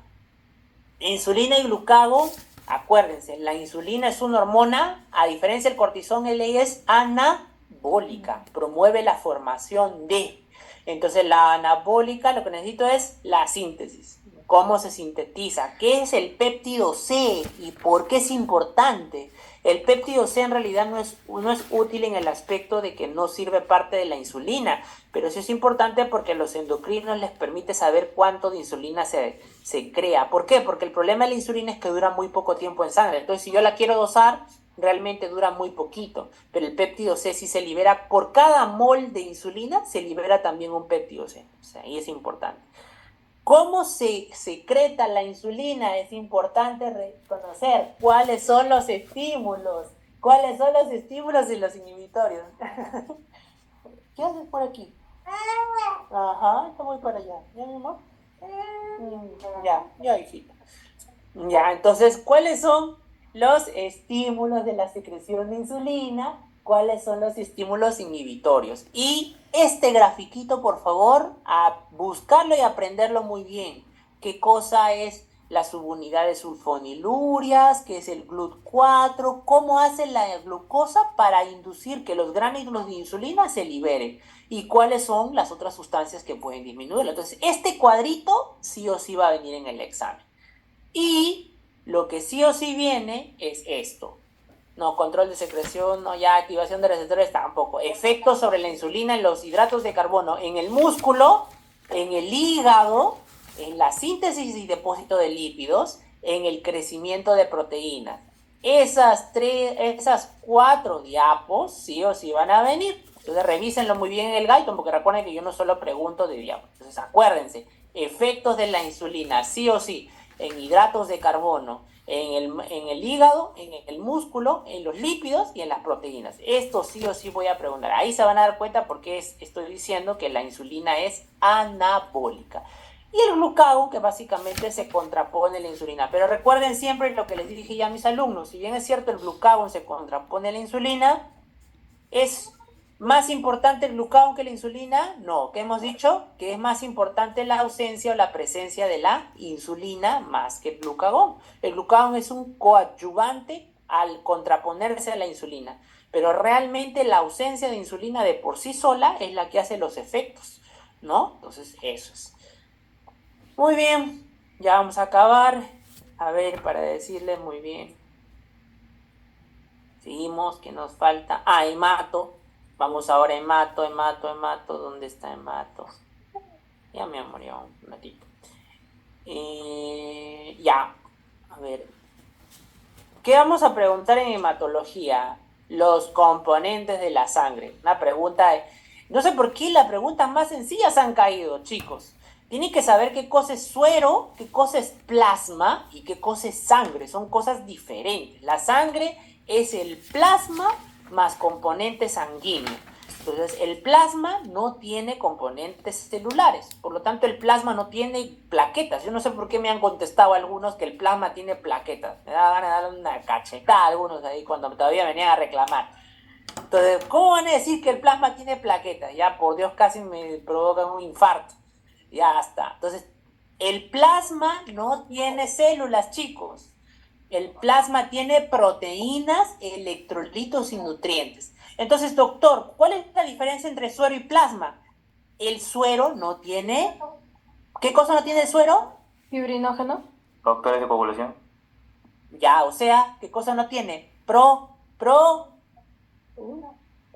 S1: Insulina y glucagon, acuérdense, la insulina es una hormona, a diferencia del cortisol, ella es anabólica, promueve la formación de. Entonces la anabólica lo que necesito es la síntesis. ¿Cómo se sintetiza? ¿Qué es el péptido C y por qué es importante? El péptido C en realidad no es útil en el aspecto de que no sirve parte de la insulina, pero sí es importante porque los endocrinos les permite saber cuánto de insulina se crea. ¿Por qué? Porque el problema de la insulina es que dura muy poco tiempo en sangre. Entonces, si yo la quiero dosar, realmente dura muy poquito. Pero el péptido C sí se libera, por cada mol de insulina se libera también un péptido C. O sea, ahí es importante. ¿Cómo se secreta la insulina? Es importante reconocer cuáles son los estímulos. ¿Cuáles son los estímulos y los inhibitorios? ¿Qué haces por aquí? Ajá, te voy para allá. ¿Ya, mi amor? Ya, hijita. Ya, entonces, ¿cuáles son los estímulos de la secreción de insulina? ¿Cuáles son los estímulos inhibitorios? Y este grafiquito, por favor, a buscarlo y aprenderlo muy bien. ¿Qué cosa es la subunidad de sulfonilurias? ¿Qué es el GLUT4? ¿Cómo hace la glucosa para inducir que los gránulos de insulina se liberen? ¿Y cuáles son las otras sustancias que pueden disminuirlo? Entonces, este cuadrito sí o sí va a venir en el examen. Y lo que sí o sí viene es esto. No, control de secreción, no, ya activación de receptores tampoco. Efectos sobre la insulina en los hidratos de carbono, en el músculo, en el hígado, en la síntesis y depósito de lípidos, en el crecimiento de proteínas. Esas 4 diapos sí o sí van a venir. Entonces revísenlo muy bien en el Gaiton, porque recuerden que yo no solo pregunto de diapos. Entonces acuérdense, efectos de la insulina sí o sí en hidratos de carbono, en el hígado, en el músculo, en los lípidos y en las proteínas. Esto sí o sí voy a preguntar. Ahí se van a dar cuenta porque estoy diciendo que la insulina es anabólica. Y el glucagón, que básicamente se contrapone a la insulina. Pero recuerden siempre lo que les dije ya a mis alumnos. Si bien es cierto el glucagón se contrapone a la insulina, ¿es más importante el glucagón que la insulina? No, ¿qué hemos dicho? Que es más importante la ausencia o la presencia de la insulina más que el glucagón. El glucagón es un coadyuvante al contraponerse a la insulina, pero realmente la ausencia de insulina de por sí sola es la que hace los efectos, ¿no? Entonces eso es. Muy bien, ya vamos a acabar. A ver, para decirles muy bien. Seguimos, que nos falta. hemato. Vamos ahora a hemato. ¿Dónde está hemato? Ya me murió un ratito. Ya, a ver. ¿Qué vamos a preguntar en hematología? Los componentes de la sangre. Una pregunta, no sé por qué las preguntas más sencillas han caído, chicos. Tienen que saber qué cosa es suero, qué cosa es plasma y qué cosa es sangre. Son cosas diferentes. La sangre es el plasma más componente sanguíneo. Entonces, el plasma no tiene componentes celulares, por lo tanto, el plasma no tiene plaquetas. Yo no sé por qué me han contestado algunos que el plasma tiene plaquetas. Me da ganas de darle una cachetada a algunos ahí cuando todavía venían a reclamar. Entonces, ¿cómo van a decir que el plasma tiene plaquetas? Ya, por Dios, casi me provocan un infarto. Ya está. Entonces, el plasma no tiene células, chicos. El plasma tiene proteínas, electrolitos y nutrientes. Entonces, doctor, ¿cuál es la diferencia entre suero y plasma? El suero no tiene... ¿Qué cosa no tiene el suero?
S2: Fibrinógeno.
S5: Factores de coagulación.
S1: Ya, o sea, ¿qué cosa no tiene?
S2: Coagulantes.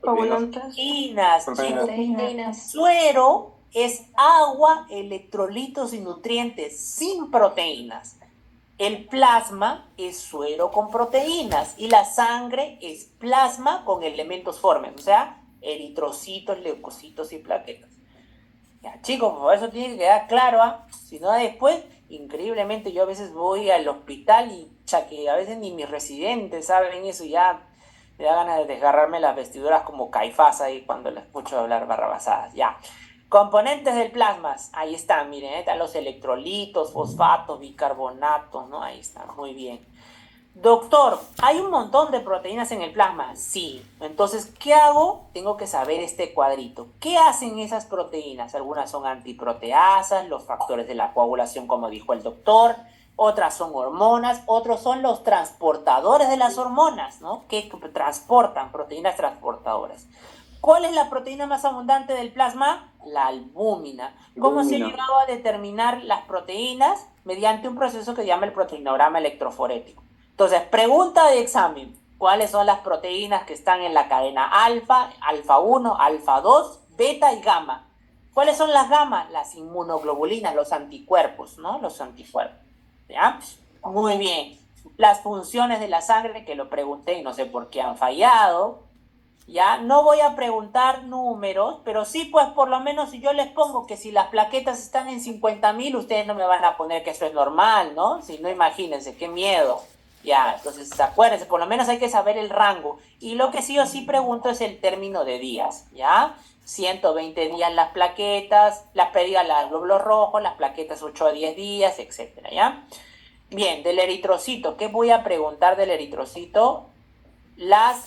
S1: Proteínas, chicos.
S2: Proteínas.
S1: Suero es agua, electrolitos y nutrientes sin proteínas. El plasma es suero con proteínas y la sangre es plasma con elementos formes, o sea, eritrocitos, leucocitos y plaquetas. Ya, chicos, por eso tiene que quedar claro, ¿ah? Si no, después, increíblemente, yo a veces voy al hospital y que a veces ni mis residentes saben eso y ya me da ganas de desgarrarme las vestiduras como Caifás ahí cuando les escucho hablar barrabasadas. Ya. Componentes del plasma, ahí están, miren, están los electrolitos, fosfatos, bicarbonatos, ¿no? Ahí están, muy bien. Doctor, ¿hay un montón de proteínas en el plasma? Sí. Entonces, ¿qué hago? Tengo que saber este cuadrito. ¿Qué hacen esas proteínas? Algunas son antiproteasas, los factores de la coagulación, como dijo el doctor. Otras son hormonas, otros son los transportadores de las hormonas, ¿no? Que transportan, proteínas transportadoras. ¿Cuál es la proteína más abundante del plasma? La albúmina. ¿Cómo se ha llegado a determinar las proteínas? Mediante un proceso que se llama el proteinograma electroforético. Entonces, pregunta de examen. ¿Cuáles son las proteínas que están en la cadena alfa, alfa 1, alfa 2, beta y gamma? ¿Cuáles son las gamma? Las inmunoglobulinas, los anticuerpos, ¿no? Los anticuerpos. ¿Ya? Muy bien. Las funciones de la sangre, que lo pregunté y no sé por qué han fallado. Ya, no voy a preguntar números, pero sí, pues por lo menos si yo les pongo que si las plaquetas están en 50.000, ustedes no me van a poner que eso es normal, ¿no? Si no, imagínense, qué miedo. Ya, entonces acuérdense, por lo menos hay que saber el rango. Y lo que sí o sí pregunto es el término de días, ¿ya? 120 días las plaquetas, las glóbulos rojos, las plaquetas 8 a 10 días, etcétera, ¿ya? Bien, del eritrocito, ¿qué voy a preguntar del eritrocito? Las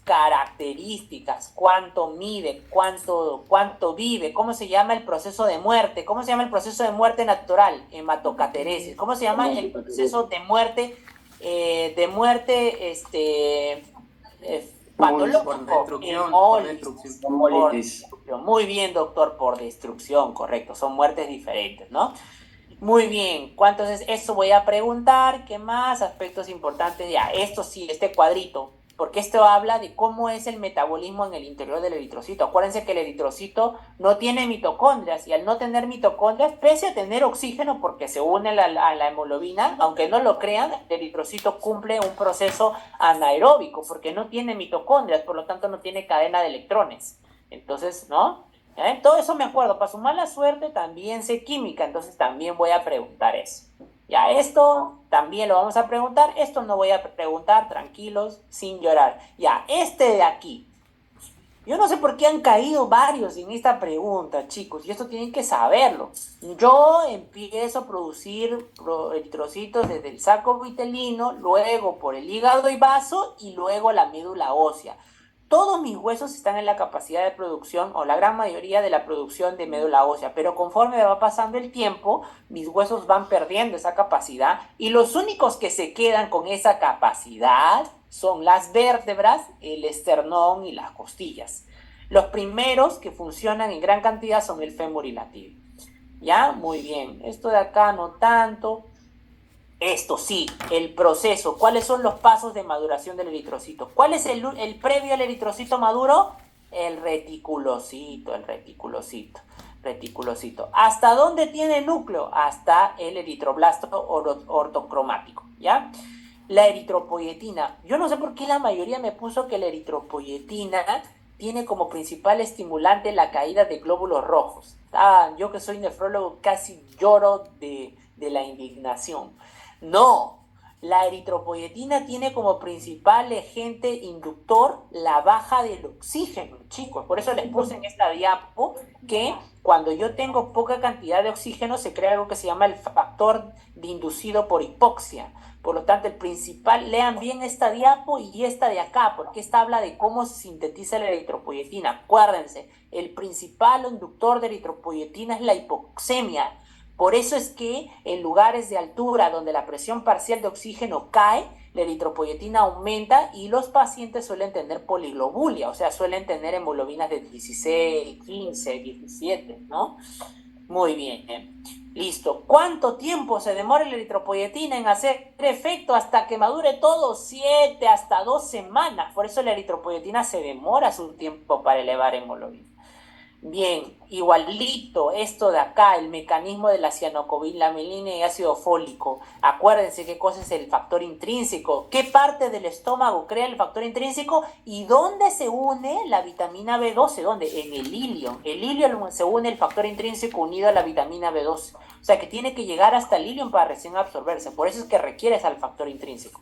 S1: características, cuánto mide, cuánto vive, cómo se llama el proceso de muerte, cómo se llama el proceso de muerte natural, hematocateresis, cómo se llama el proceso de muerte patológico, hemólisis. Muy bien, doctor, por destrucción, correcto, son muertes diferentes, ¿no? Muy bien, entonces eso voy a preguntar, ¿qué más? Aspectos importantes, ya, esto sí, este cuadrito, porque esto habla de cómo es el metabolismo en el interior del eritrocito. Acuérdense que el eritrocito no tiene mitocondrias, y al no tener mitocondrias, pese a tener oxígeno porque se une a la hemoglobina, aunque no lo crean, el eritrocito cumple un proceso anaeróbico, porque no tiene mitocondrias, por lo tanto no tiene cadena de electrones. Entonces, ¿no? Todo eso me acuerdo. Para su mala suerte también sé química, entonces también voy a preguntar eso. Ya, esto también lo vamos a preguntar. Esto no voy a preguntar, tranquilos, sin llorar. Ya, este de aquí. Yo no sé por qué han caído varios en esta pregunta, chicos, y esto tienen que saberlo. Yo empiezo a producir eritrocitos desde el saco vitelino, luego por el hígado y vaso, y luego la médula ósea. Todos mis huesos están en la capacidad de producción, o la gran mayoría de la producción de médula ósea, pero conforme va pasando el tiempo, mis huesos van perdiendo esa capacidad, y los únicos que se quedan con esa capacidad son las vértebras, el esternón y las costillas. Los primeros que funcionan en gran cantidad son el fémur y la tibia. ¿Ya? Muy bien. Esto de acá no tanto. Esto sí, el proceso. ¿Cuáles son los pasos de maduración del eritrocito? ¿Cuál es el previo al eritrocito maduro? El reticulocito. ¿Hasta dónde tiene núcleo? Hasta el eritroblasto ortocromático, ¿ya? La eritropoyetina. Yo no sé por qué la mayoría me puso que la eritropoyetina tiene como principal estimulante la caída de glóbulos rojos. Yo que soy nefrólogo casi lloro de la indignación. No, La eritropoyetina tiene como principal agente inductor la baja del oxígeno, chicos. Por eso les puse en esta diapo que cuando yo tengo poca cantidad de oxígeno se crea algo que se llama el factor de inducido por hipoxia. Por lo tanto, el principal, lean bien esta diapo y esta de acá, porque esta habla de cómo se sintetiza la eritropoyetina. Acuérdense, el principal inductor de eritropoyetina es la hipoxemia. Por eso es que en lugares de altura donde la presión parcial de oxígeno cae, la eritropoyetina aumenta y los pacientes suelen tener poliglobulia, o sea, suelen tener hemoglobinas de 16, 15, 17, ¿no? Muy bien. Listo. ¿Cuánto tiempo se demora la eritropoyetina en hacer efecto hasta que madure todo? 7 hasta 2 semanas. Por eso la eritropoyetina se demora su tiempo para elevar hemoglobina. Bien, igualito esto de acá, el mecanismo de la cianocobilamina y ácido fólico. Acuérdense qué cosa es el factor intrínseco, qué parte del estómago crea el factor intrínseco y dónde se une la vitamina B12, ¿dónde? En el ilio. El ilio se une el factor intrínseco unido a la vitamina B12. O sea que tiene que llegar hasta el ilio para recién absorberse. Por eso es que requieres al factor intrínseco,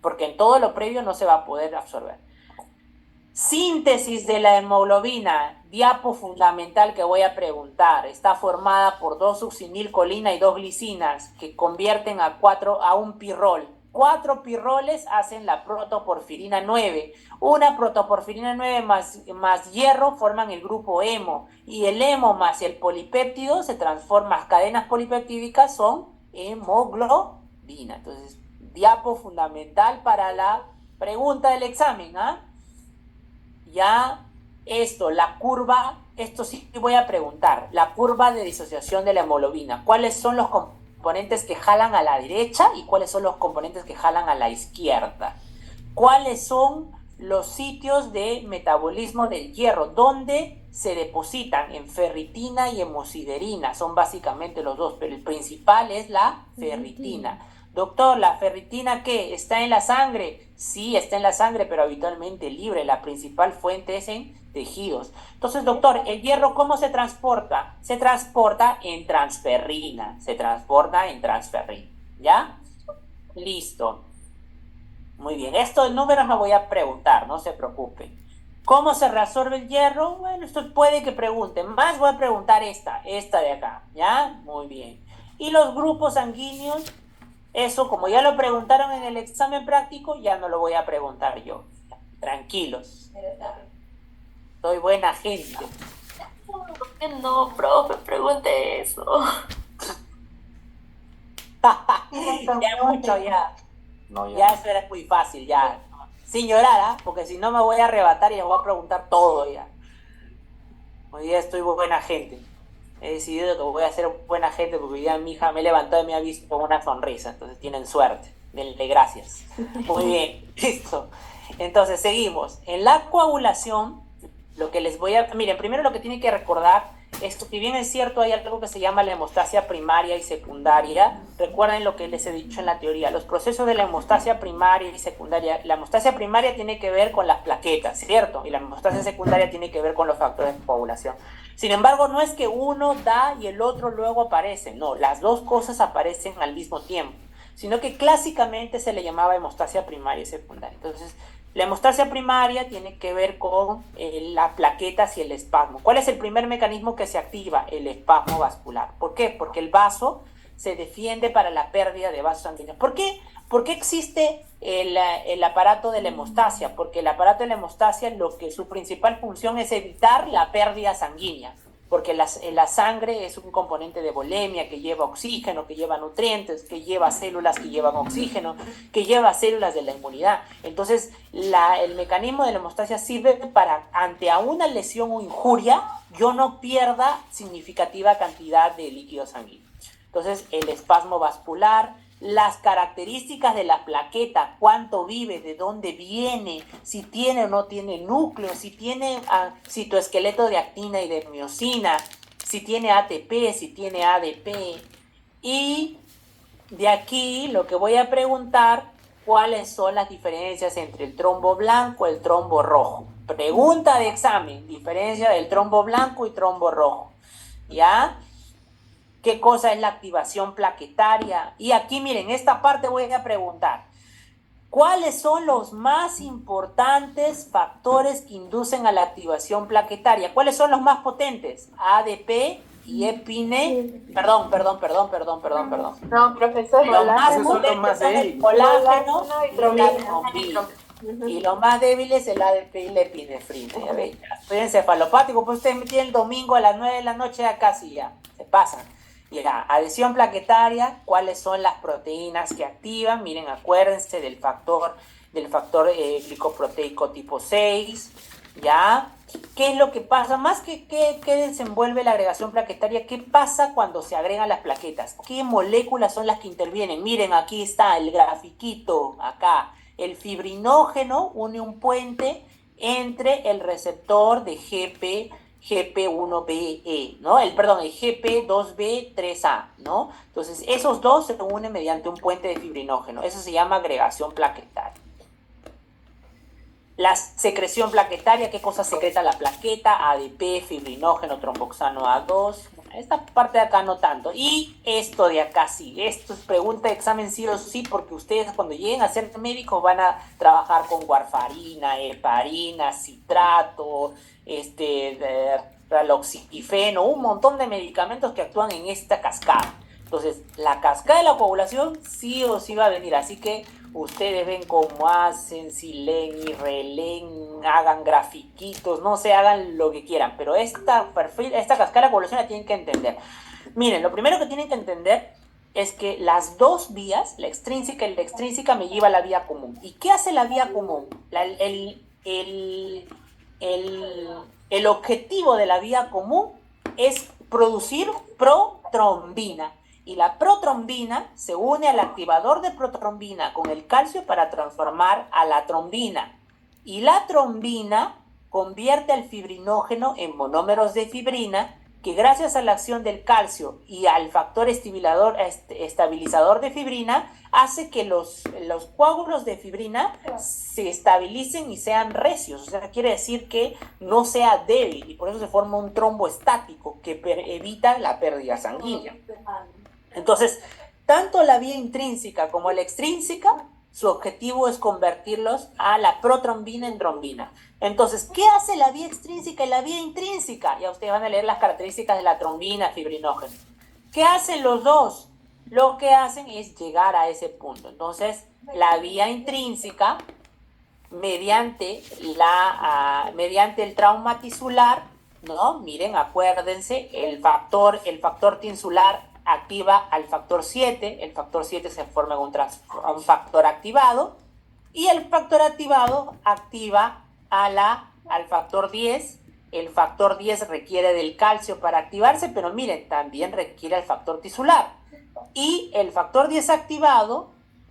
S1: porque en todo lo previo no se va a poder absorber. Síntesis de la hemoglobina, diapo fundamental que voy a preguntar. Está formada por 2 succinilcolina y 2 glicinas que convierten a un pirrol. 4 pirroles hacen la protoporfirina 9. Una protoporfirina 9 más hierro forman el grupo hemo. Y el hemo más el polipéptido se transforman, las cadenas polipeptídicas son hemoglobina. Entonces, diapo fundamental para la pregunta del examen, ¿ah? Ya, la curva, esto sí voy a preguntar, la curva de disociación de la hemoglobina, ¿cuáles son los componentes que jalan a la derecha y cuáles son los componentes que jalan a la izquierda? ¿Cuáles son los sitios de metabolismo del hierro? ¿Dónde se depositan? En ferritina y hemosiderina, son básicamente los dos, pero el principal es la ferritina. Doctor, ¿la ferritina qué? ¿Está en la sangre? Sí, está en la sangre, pero habitualmente libre. La principal fuente es en tejidos. Entonces, doctor, ¿el hierro cómo se transporta? Se transporta en transferrina. ¿Ya? Listo. Muy bien. Estos números no voy a preguntar, no se preocupen. ¿Cómo se reabsorbe el hierro? Bueno, esto puede que pregunten. Más voy a preguntar esta de acá. ¿Ya? Muy bien. ¿Y los grupos sanguíneos? Eso, como ya lo preguntaron en el examen práctico, ya no lo voy a preguntar yo. Tranquilos. Soy buena gente.
S3: No, profe, pregunte eso.
S1: Ya mucho, ya.
S5: No,
S1: Ya eso era muy fácil, ya. Sin llorar, ¿ah? Porque si no me voy a arrebatar y les voy a preguntar todo ya. Hoy día estoy buena gente. He decidido que voy a ser buena gente porque hoy día mi hija me levantó y me ha visto con una sonrisa. Entonces tienen suerte. Denle gracias. Muy bien, listo. Entonces seguimos. En la coagulación, lo que les voy a... Miren, primero lo que tienen que recordar es que, si bien es cierto, hay algo que se llama la hemostasia primaria y secundaria. Recuerden lo que les he dicho en la teoría. Los procesos de la hemostasia primaria y secundaria. La hemostasia primaria tiene que ver con las plaquetas, ¿cierto? Y la hemostasia secundaria tiene que ver con los factores de coagulación. Sin embargo, no es que uno da y el otro luego aparece. No, las dos cosas aparecen al mismo tiempo. Sino que clásicamente se le llamaba hemostasia primaria y secundaria. Entonces, la hemostasia primaria tiene que ver con las plaquetas y el espasmo. ¿Cuál es el primer mecanismo que se activa? El espasmo vascular. ¿Por qué? Porque el vaso se defiende para la pérdida de vasos sanguíneos. ¿Por qué? ¿Por qué existe el aparato de la hemostasia? Porque el aparato de la hemostasia, su principal función es evitar la pérdida sanguínea. Porque la sangre es un componente de volemia que lleva oxígeno, que lleva nutrientes, que lleva células que llevan oxígeno, que lleva células de la inmunidad. Entonces, el mecanismo de la hemostasia sirve para, ante a una lesión o injuria, yo no pierda significativa cantidad de líquido sanguíneo. Entonces, el espasmo vascular, las características de la plaqueta, cuánto vive, de dónde viene, si tiene o no tiene núcleo, si tiene citoesqueleto de actina y de miosina, si tiene ATP, si tiene ADP. Y de aquí lo que voy a preguntar, ¿cuáles son las diferencias entre el trombo blanco y el trombo rojo? Pregunta de examen, diferencia del trombo blanco y trombo rojo. ¿Ya? ¿Qué cosa es la activación plaquetaria? Y aquí, miren, esta parte voy a preguntar. ¿Cuáles son los más importantes factores que inducen a la activación plaquetaria? ¿Cuáles son los más potentes? ADP y epine. Perdón.
S2: No, profesor,
S1: Los más
S4: Esos son los
S1: potentes
S4: más
S1: son el
S4: débiles.
S1: colágeno
S2: y
S1: y la trombina. Y los más débiles el ADP y la epinefrina. Ya ven, ya. Estoy encefalopático, pues ustedes me tienen el domingo a las 9 de la noche ya casi ya. Se pasan. Ya, adhesión plaquetaria, ¿cuáles son las proteínas que activan? Miren, acuérdense del factor glicoproteico tipo 6, ¿ya? ¿Qué es lo que pasa? Más que qué desenvuelve la agregación plaquetaria, ¿qué pasa cuando se agregan las plaquetas? ¿Qué moléculas son las que intervienen? Miren, aquí está el grafiquito, acá. El fibrinógeno une un puente entre el receptor de GP1BE, ¿no? El GP2B3A, ¿no? Entonces, esos dos se unen mediante un puente de fibrinógeno. Eso se llama agregación plaquetaria. La secreción plaquetaria, ¿qué cosa secreta la plaqueta? ADP, fibrinógeno, tromboxano A2. Esta parte de acá no tanto. Y esto de acá sí. Esto es pregunta de examen sí o sí, porque ustedes cuando lleguen a ser médicos van a trabajar con warfarina, heparina, citrato, raloxifeno, un montón de medicamentos que actúan en esta cascada. Entonces, la cascada de la coagulación sí o sí va a venir, así que ustedes ven cómo hacen, si leen y releen, hagan grafiquitos, no sé, hagan lo que quieran, pero esta cascada de la coagulación la tienen que entender. Miren, lo primero que tienen que entender es que las dos vías, la extrínseca y la extrínseca, me lleva a la vía común. ¿Y qué hace la vía común? El objetivo de la vía común es producir protrombina. Y la protrombina se une al activador de protrombina con el calcio para transformar a la trombina. Y la trombina convierte al fibrinógeno en monómeros de fibrina que gracias a la acción del calcio y al factor estabilizador de fibrina hace que los coágulos de fibrina se estabilicen y sean recios. O sea, quiere decir que no sea débil y por eso se forma un trombo estático que evita la pérdida sanguínea. Entonces, tanto la vía intrínseca como la extrínseca, su objetivo es convertirlos a la protrombina en trombina. Entonces, ¿qué hace la vía extrínseca y la vía intrínseca? Ya ustedes van a leer las características de la trombina, fibrinógeno. ¿Qué hacen los dos? Lo que hacen es llegar a ese punto. Entonces, la vía intrínseca, mediante el trauma tisular, ¿no? Miren, acuérdense, el factor tisular activa al factor 7, el factor 7 se forma en un factor activado, y el factor activado activa al factor 10, el factor 10 requiere del calcio para activarse, pero miren, también requiere el factor tisular, y el factor 10 activado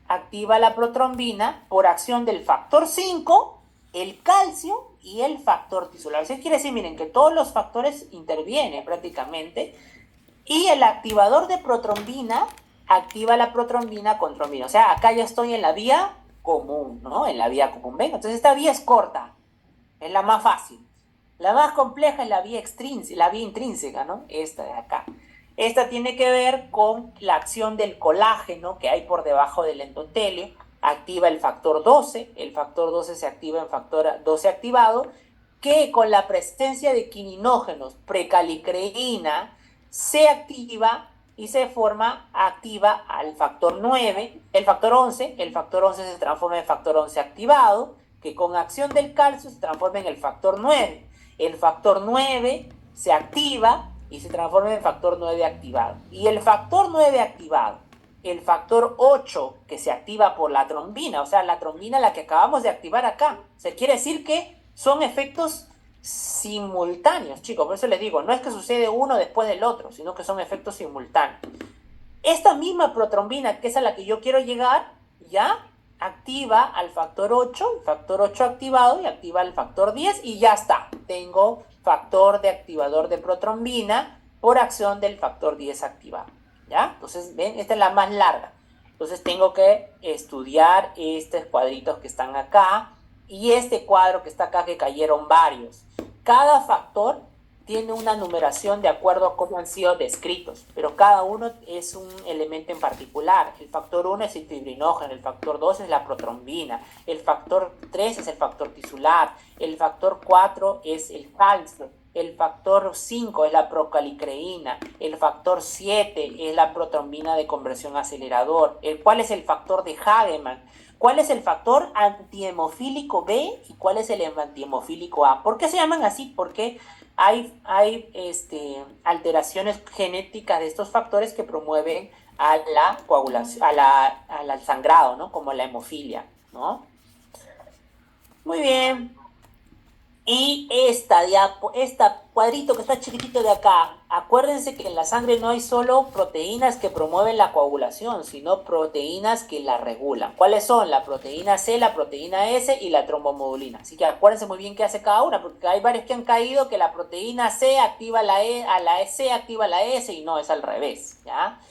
S1: activa la protrombina por acción del factor 5, el calcio y el factor tisular. Eso quiere decir, miren, que todos los factores intervienen prácticamente. Y el activador de protrombina activa la protrombina con trombina. O sea, acá ya estoy en la vía común, ¿no? En la vía común. ¿Ven? Entonces esta vía es corta. Es la más fácil. La más compleja es la vía intrínseca, ¿no? Esta de acá. Esta tiene que ver con la acción del colágeno que hay por debajo del endotelio. Activa el factor 12. El factor 12 se activa en factor 12 activado, que con la presencia de quininógenos, precalicreína, se activa y se activa al factor 9, el factor 11 se transforma en factor 11 activado, que con acción del calcio se transforma en el factor 9. El factor 9 se activa y se transforma en factor 9 activado. Y el factor 9 activado, el factor 8 que se activa por la trombina, o sea, la trombina la que acabamos de activar acá. O sea, quiere decir que son efectos simultáneos, chicos, por eso les digo, no es que sucede uno después del otro, sino que son efectos simultáneos. Esta misma protrombina, que es a la que yo quiero llegar, ya activa al factor 8, el factor 8 activado, y activa el factor 10, y ya está. Tengo factor de activador de protrombina por acción del factor 10 activado, ¿ya? Entonces, ven, esta es la más larga. Entonces tengo que estudiar estos cuadritos que están acá, y este cuadro que está acá, que cayeron varios. Cada factor tiene una numeración de acuerdo a cómo han sido descritos, pero cada uno es un elemento en particular. El factor 1 es el fibrinógeno, el factor 2 es la protrombina, el factor 3 es el factor tisular, el factor 4 es el calcio, el factor 5 es la procalicreína, el factor 7 es la protrombina de conversión acelerador. ¿Cuál es el factor de Hagemann? ¿Cuál es el factor antihemofílico B y cuál es el antihemofílico A? ¿Por qué se llaman así? Porque hay alteraciones genéticas de estos factores que promueven a la coagulación, al sangrado, ¿no? Como la hemofilia, ¿no? Muy bien. Y esta cuadrito que está chiquitito de acá, acuérdense que en la sangre no hay solo proteínas que promueven la coagulación, sino proteínas que la regulan. ¿Cuáles son? La proteína C, la proteína S y la trombomodulina. Así que acuérdense muy bien qué hace cada una, porque hay varios que han caído que la proteína C activa la C activa la S y no, es al revés, ¿ya?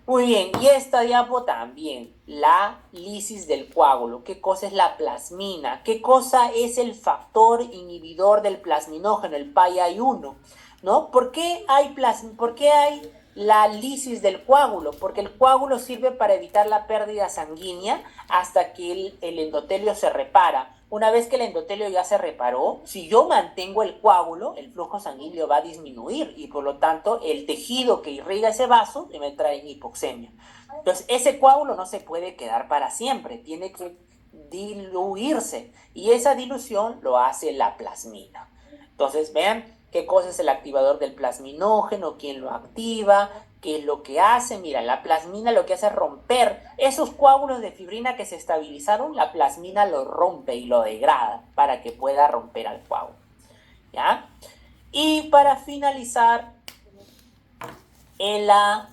S1: Muy bien, y esta diapo también, la lisis del coágulo. ¿Qué cosa es la plasmina? ¿Qué cosa es el factor inhibidor del plasminógeno, el PAI-1? ¿No? ¿Por qué hay la lisis del coágulo? Porque el coágulo sirve para evitar la pérdida sanguínea hasta que el endotelio se repara. Una vez que el endotelio ya se reparó, si yo mantengo el coágulo, el flujo sanguíneo va a disminuir y por lo tanto el tejido que irriga ese vaso me trae en hipoxemia. Entonces ese coágulo no se puede quedar para siempre, tiene que diluirse y esa dilución lo hace la plasmina. Entonces vean qué cosa es el activador del plasminógeno, quién lo activa, qué es lo que hace. Mira, la plasmina lo que hace es romper esos coágulos de fibrina que se estabilizaron, la plasmina lo rompe y lo degrada para que pueda romper al coágulo, ¿ya? Y para finalizar, en la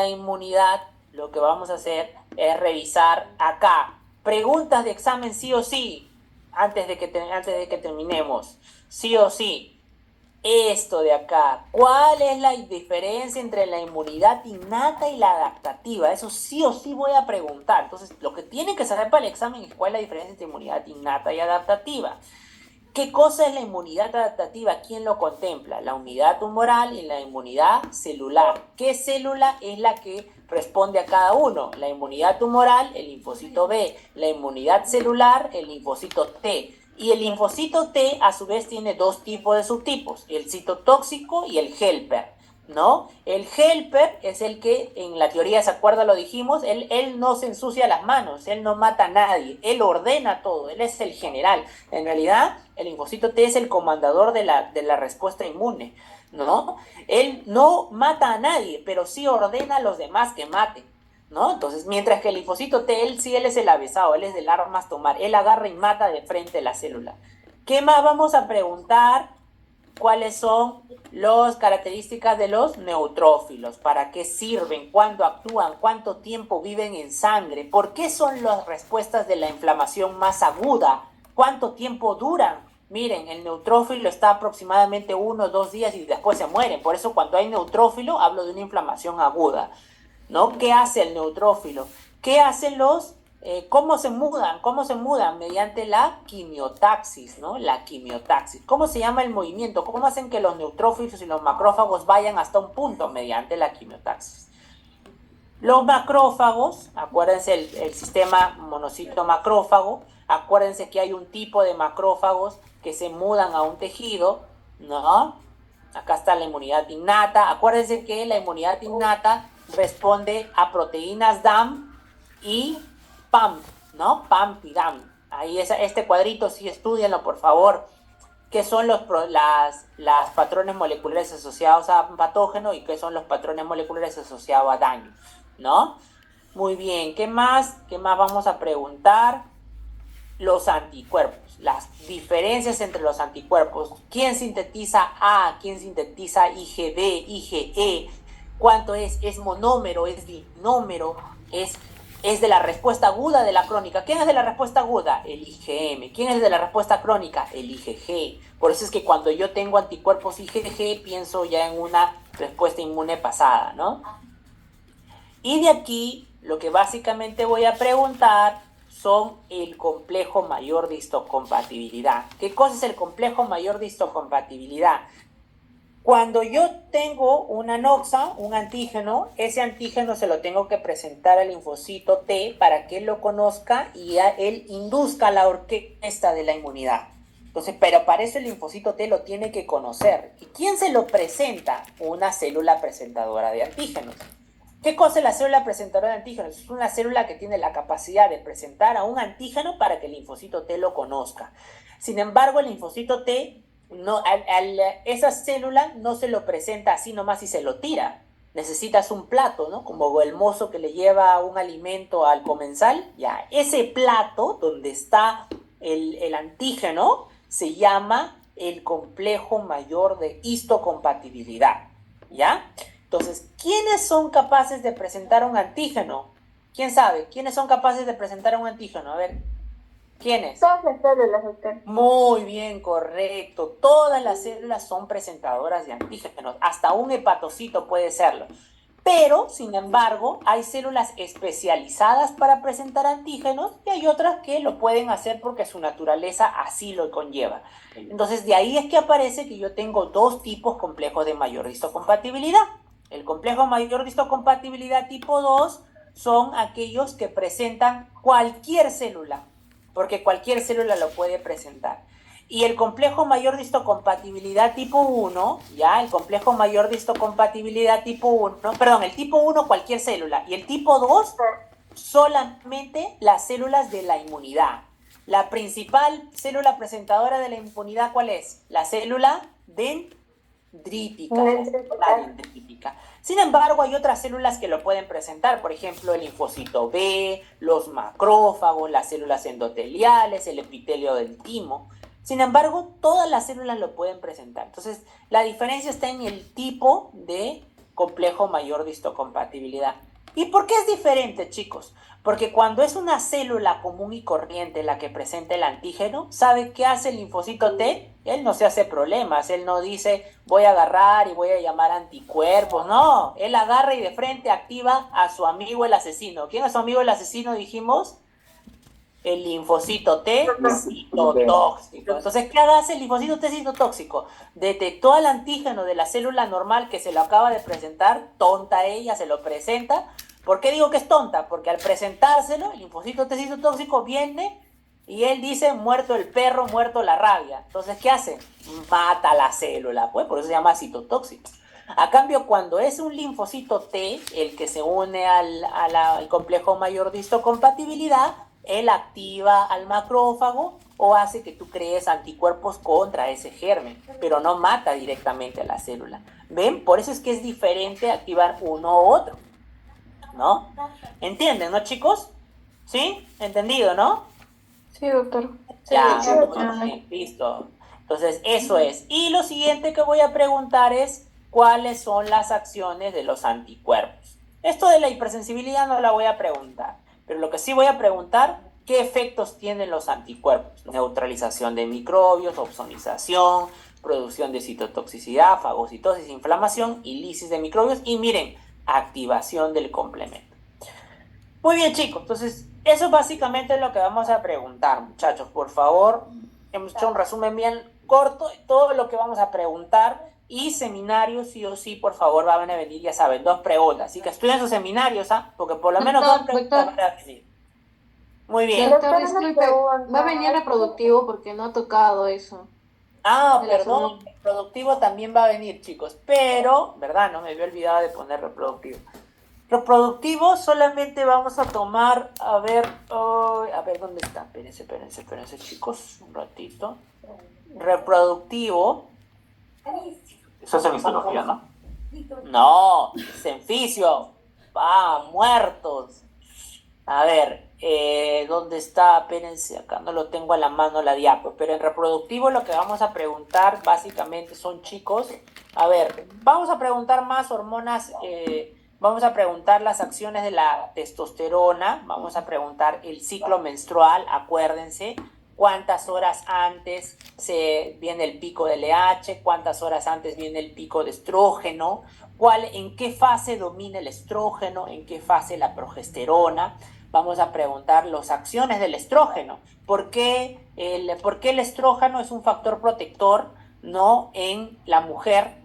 S1: inmunidad, lo que vamos a hacer es revisar acá preguntas de examen sí o sí, antes de que terminemos, sí o sí. Esto de acá, ¿cuál es la diferencia entre la inmunidad innata y la adaptativa? Eso sí o sí voy a preguntar. Entonces, lo que tienen que saber para el examen es cuál es la diferencia entre inmunidad innata y adaptativa. ¿Qué cosa es la inmunidad adaptativa? ¿Quién lo contempla? La unidad tumoral y la inmunidad celular. ¿Qué célula es la que responde a cada uno? La inmunidad tumoral, el linfocito B. La inmunidad celular, el linfocito T. Y el linfocito T, a su vez, tiene dos tipos de subtipos, el citotóxico y el helper, ¿no? El helper es el que, en la teoría, ¿se acuerda? Lo dijimos, él no se ensucia las manos, él no mata a nadie, él ordena todo, él es el general. En realidad, el linfocito T es el comandador de la respuesta inmune, ¿no? Él no mata a nadie, pero sí ordena a los demás que maten, ¿no? Entonces, mientras que el linfocito T, él es el avesado, él es del armas tomar, él agarra y mata de frente la célula. ¿Qué más vamos a preguntar? ¿Cuáles son las características de los neutrófilos? ¿Para qué sirven? ¿Cuándo actúan? ¿Cuánto tiempo viven en sangre? ¿Por qué son las respuestas de la inflamación más aguda? ¿Cuánto tiempo duran? Miren, el neutrófilo está aproximadamente 1 o 2 días y después se mueren. Por eso cuando hay neutrófilo hablo de una inflamación aguda, ¿no? ¿Qué hace el neutrófilo? ¿Qué hacen cómo se mudan? ¿Cómo se mudan? Mediante la quimiotaxis, ¿no? La quimiotaxis. ¿Cómo se llama el movimiento? ¿Cómo hacen que los neutrófilos y los macrófagos vayan hasta un punto? Mediante la quimiotaxis. Los macrófagos, acuérdense el sistema monocito macrófago, acuérdense que hay un tipo de macrófagos que se mudan a un tejido, ¿no? Acá está la inmunidad innata. Acuérdense que la inmunidad innata responde a proteínas DAM y PAM, ¿no? PAM y DAM. Ahí este cuadrito, sí, estúdienlo, por favor. ¿Qué son los patrones moleculares asociados a patógeno y qué son los patrones moleculares asociados a daño, ¿no? Muy bien, ¿qué más? ¿Qué más vamos a preguntar? Los anticuerpos, las diferencias entre los anticuerpos. ¿Quién sintetiza A? ¿Quién sintetiza IgD, IgE? ¿Cuánto es? ¿Es monómero? ¿Es dinómero? ¿Es de la respuesta aguda de la crónica? ¿Quién es de la respuesta aguda? El IgM. ¿Quién es de la respuesta crónica? El IgG. Por eso es que cuando yo tengo anticuerpos IgG, pienso ya en una respuesta inmune pasada, ¿no? Y de aquí, lo que básicamente voy a preguntar son el complejo mayor de histocompatibilidad. ¿Qué cosa es el complejo mayor de histocompatibilidad? Cuando yo tengo una noxa, un antígeno, ese antígeno se lo tengo que presentar al linfocito T para que él lo conozca y él induzca la orquesta de la inmunidad. Entonces, pero para eso el linfocito T lo tiene que conocer. ¿Y quién se lo presenta? Una célula presentadora de antígenos. ¿Qué cosa es la célula presentadora de antígenos? Es una célula que tiene la capacidad de presentar a un antígeno para que el linfocito T lo conozca. Sin embargo, el linfocito T, esa célula no se lo presenta así nomás y se lo tira. Necesitas un plato, ¿no? Como el mozo que le lleva un alimento al comensal. Ya, ese plato donde está el antígeno se llama el complejo mayor de histocompatibilidad. ¿Ya? Entonces, ¿quiénes son capaces de presentar un antígeno? ¿Quién sabe? ¿Quiénes son capaces de presentar un antígeno? A ver, ¿quiénes?
S3: Todas las células, doctor.
S1: Muy bien, correcto. Todas las células son presentadoras de antígenos. Hasta un hepatocito puede serlo. Pero, sin embargo, hay células especializadas para presentar antígenos y hay otras que lo pueden hacer porque su naturaleza así lo conlleva. Entonces, de ahí es que aparece que yo tengo dos tipos complejos de mayor histocompatibilidad. El complejo mayor de histocompatibilidad tipo 2 son aquellos que presentan cualquier célula, porque cualquier célula lo puede presentar. Y el complejo mayor de histocompatibilidad tipo 1, ya, el complejo mayor de histocompatibilidad tipo 1, perdón, el tipo 1 cualquier célula, y el tipo 2 solamente las células de la inmunidad. La principal célula presentadora de la inmunidad, ¿cuál es? La célula dendrítica. Sin embargo, hay otras células que lo pueden presentar, por ejemplo, el linfocito B, los macrófagos, las células endoteliales, el epitelio del timo. Sin embargo, todas las células lo pueden presentar. Entonces, la diferencia está en el tipo de complejo mayor de histocompatibilidad. ¿Y por qué es diferente, chicos? Porque cuando es una célula común y corriente la que presenta el antígeno, ¿sabe qué hace el linfocito T? Él no se hace problemas, él no dice voy a agarrar y voy a llamar anticuerpos, no, él agarra y de frente activa a su amigo el asesino. ¿Quién es su amigo el asesino, dijimos? El linfocito T citotóxico. Entonces, ¿qué hace el linfocito T citotóxico? Detectó al antígeno de la célula normal que se lo acaba de presentar, tonta ella, se lo presenta. ¿Por qué digo que es tonta? Porque al presentárselo, el linfocito T citotóxico viene y él dice, muerto el perro, muerto la rabia. Entonces, ¿qué hace? Mata la célula, pues, por eso se llama citotóxico. A cambio, cuando es un linfocito T, el que se une al complejo mayor de histocompatibilidad, él activa al macrófago o hace que tú crees anticuerpos contra ese germen, pero no mata directamente a la célula. ¿Ven? Por eso es que es diferente activar uno u otro, ¿no? ¿Entienden, no, chicos? ¿Sí? ¿Entendido, no?
S2: Sí, doctor.
S1: Ya,
S2: Sí,
S1: sí, listo. Entonces, eso es. Y lo siguiente que voy a preguntar es, ¿cuáles son las acciones de los anticuerpos? Esto de la hipersensibilidad no la voy a preguntar, pero lo que sí voy a preguntar, ¿qué efectos tienen los anticuerpos? Neutralización de microbios, opsonización, producción de citotoxicidad, fagocitosis, inflamación y lisis de microbios. Y miren, activación del complemento. Muy bien, chicos. Entonces, eso básicamente es lo que vamos a preguntar, muchachos. Por favor, hemos hecho un resumen bien corto de todo lo que vamos a preguntar. Y seminarios, sí o sí, por favor, van a venir, ya saben, 2 preguntas. Así que estudien sus seminarios, ¿ah? Porque por lo menos 2 preguntas van a venir. Muy bien.
S2: Doctor, disculpe, va a venir reproductivo porque no ha tocado eso.
S1: Ah, perdón, reproductivo también va a venir, chicos. Pero, ¿verdad? No me había olvidado de poner reproductivo. Reproductivo solamente vamos a tomar, a ver, ¿dónde está? Espérense, chicos, un ratito. Reproductivo.
S5: Eso es en histología, ¿no?
S1: No, Senficio. Muertos. A ver, ¿dónde está? Espérense, acá no lo tengo a la mano la diapo. Pero en reproductivo lo que vamos a preguntar básicamente son, chicos, a ver, vamos a preguntar más hormonas, vamos a preguntar las acciones de la testosterona, vamos a preguntar el ciclo menstrual, acuérdense, cuántas horas antes viene el pico de LH, cuántas horas antes viene el pico de estrógeno, en qué fase domina el estrógeno, en qué fase la progesterona. vamos a preguntar las acciones del estrógeno. ¿Por qué el estrógeno es un factor protector, ¿no?, en la mujer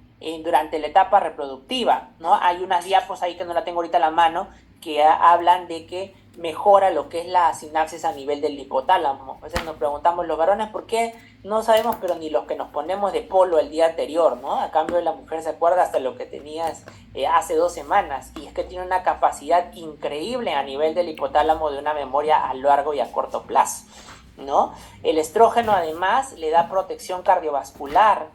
S1: durante la etapa reproductiva, ¿no? Hay unas diapos ahí que no la tengo ahorita a la mano que hablan de que mejora lo que es la sinapsis a nivel del hipotálamo. A veces nos preguntamos los varones por qué no sabemos, pero ni los que nos ponemos de polo el día anterior, ¿no? A cambio la mujer se acuerda hasta lo que tenías hace 2 semanas, y es que tiene una capacidad increíble a nivel del hipotálamo de una memoria a largo y a corto plazo, ¿no? El estrógeno además le da protección cardiovascular.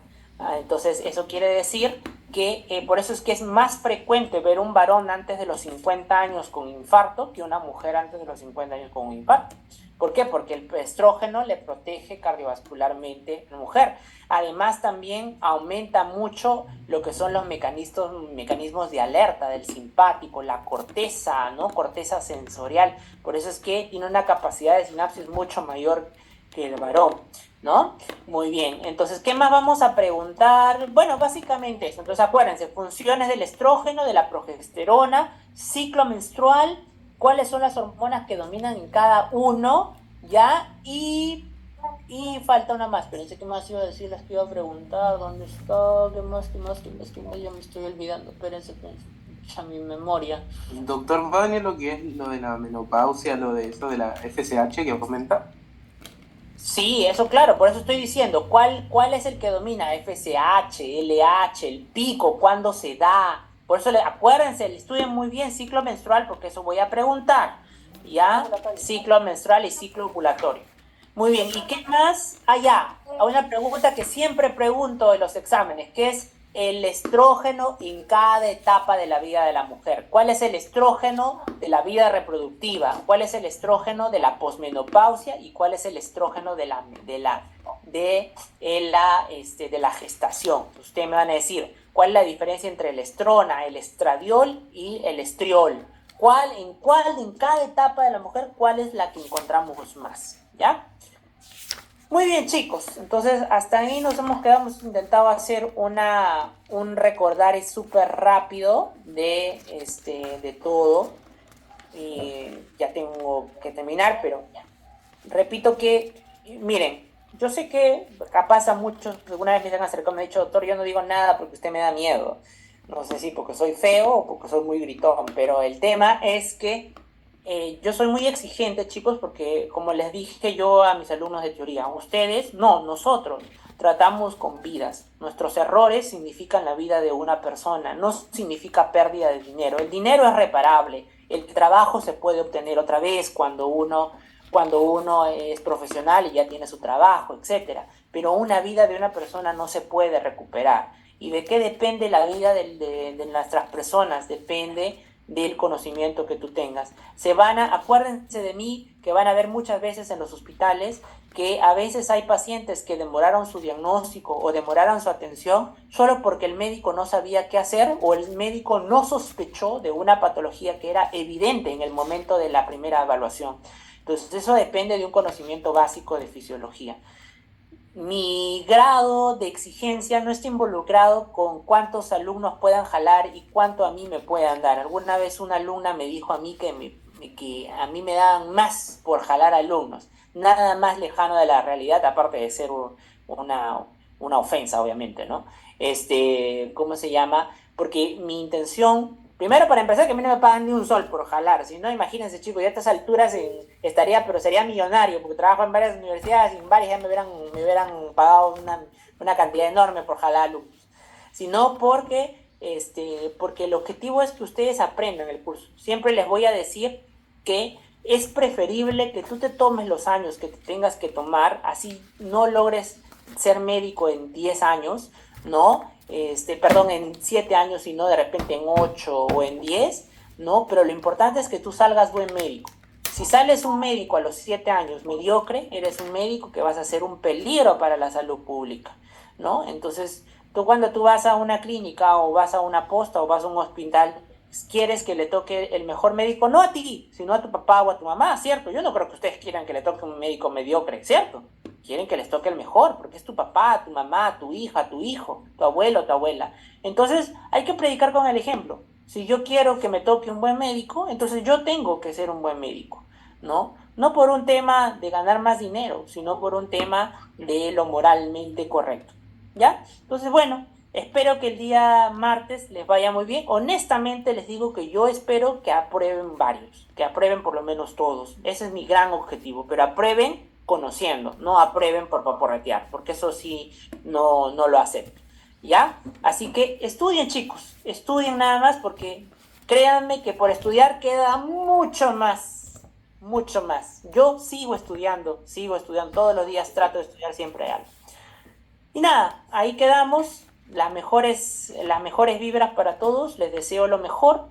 S1: Entonces eso quiere decir que por eso es que es más frecuente ver un varón antes de los 50 años con infarto que una mujer antes de los 50 años con un infarto. ¿Por qué? Porque el estrógeno le protege cardiovascularmente a la mujer. Además también aumenta mucho lo que son los mecanismos de alerta del simpático, la corteza, ¿no? Corteza sensorial. Por eso es que tiene una capacidad de sinapsis mucho mayor que el varón, ¿no? Muy bien, entonces, ¿qué más vamos a preguntar? Bueno, básicamente eso. Entonces, acuérdense, funciones del estrógeno, de la progesterona, ciclo menstrual, cuáles son las hormonas que dominan en cada uno, ¿ya? Y falta una más, pero no sé qué más iba a decir, les iba a preguntar, ¿dónde está? ¿Qué más? Ya me estoy olvidando, espérense, ya mi memoria.
S6: Doctor, ¿va a venir lo que es lo de la menopausia, lo de eso de la FSH que comenta?
S1: Sí, eso claro, por eso estoy diciendo, ¿cuál es el que domina? FSH, LH, el pico, ¿cuándo se da? Por eso acuérdense, estudien muy bien ciclo menstrual, porque eso voy a preguntar, ¿ya? Ciclo menstrual y ciclo ovulatorio. Muy bien, ¿y qué más? Ya, una pregunta que siempre pregunto en los exámenes, que es el estrógeno en cada etapa de la vida de la mujer. ¿Cuál es el estrógeno de la vida reproductiva? ¿Cuál es el estrógeno de la posmenopausia? ¿Y cuál es el estrógeno de la gestación? Ustedes me van a decir, ¿cuál es la diferencia entre el estrona, el estradiol y el estriol? En cada etapa de la mujer, cuál es la que encontramos más? ¿Ya? Muy bien, chicos, entonces hasta ahí nos hemos quedado, hemos intentado hacer un recordar súper rápido de todo. Ya tengo que terminar, pero repito que, miren, yo sé que capaz a muchos, alguna vez me han acercado, me han dicho, doctor, yo no digo nada porque usted me da miedo. No sé si porque soy feo o porque soy muy gritón, pero el tema es que yo soy muy exigente, chicos, porque como les dije yo a mis alumnos de teoría, nosotros tratamos con vidas. Nuestros errores significan la vida de una persona, no significa pérdida de dinero. El dinero es reparable, el trabajo se puede obtener otra vez cuando uno es profesional y ya tiene su trabajo, etcétera. Pero una vida de una persona no se puede recuperar. ¿Y de qué depende la vida de nuestras personas? Depende del conocimiento que tú tengas. Acuérdense de mí, que van a ver muchas veces en los hospitales que a veces hay pacientes que demoraron su diagnóstico o demoraron su atención solo porque el médico no sabía qué hacer o el médico no sospechó de una patología que era evidente en el momento de la primera evaluación. Entonces eso depende de un conocimiento básico de fisiología. Mi grado de exigencia no está involucrado con cuántos alumnos puedan jalar y cuánto a mí me puedan dar. Alguna vez una alumna me dijo a mí que a mí me daban más por jalar alumnos. Nada más lejano de la realidad, aparte de ser una ofensa, obviamente, ¿no? ¿Cómo se llama? Porque mi intención, primero para empezar, que a mí no me pagan ni un sol por jalar. Si no, imagínense, chicos, ya a estas alturas sería millonario, porque trabajo en varias universidades y en varias ya me hubieran pagado una cantidad enorme por jalar alumnos. Sino porque el objetivo es que ustedes aprendan el curso. Siempre les voy a decir que es preferible que tú te tomes los años que te tengas que tomar, así no logres ser médico en 10 años, ¿no? En 7 años, sino de repente en 8 o en 10, ¿no? Pero lo importante es que tú salgas buen médico. Si sales un médico a los 7 años mediocre, eres un médico que vas a ser un peligro para la salud pública, ¿no? Entonces, cuando tú vas a una clínica o vas a una posta o vas a un hospital, quieres que le toque el mejor médico, no a ti, sino a tu papá o a tu mamá, ¿cierto? Yo no creo que ustedes quieran que le toque un médico mediocre, ¿cierto? Quieren que les toque el mejor, porque es tu papá, tu mamá, tu hija, tu hijo, tu abuelo, tu abuela. Entonces, hay que predicar con el ejemplo. Si yo quiero que me toque un buen médico, entonces yo tengo que ser un buen médico, ¿no? No por un tema de ganar más dinero, sino por un tema de lo moralmente correcto, ¿ya? Entonces, bueno, espero que el día martes les vaya muy bien. Honestamente les digo que yo espero que aprueben varios, que aprueben por lo menos todos. Ese es mi gran objetivo, pero aprueben conociendo, no aprueben por paporretear, porque eso sí no lo acepto, ¿ya? Así que estudien, chicos, estudien nada más, porque créanme que por estudiar queda mucho más, mucho más. Yo sigo estudiando todos los días, trato de estudiar siempre algo. Y nada, ahí quedamos. Las mejores vibras para todos, les deseo lo mejor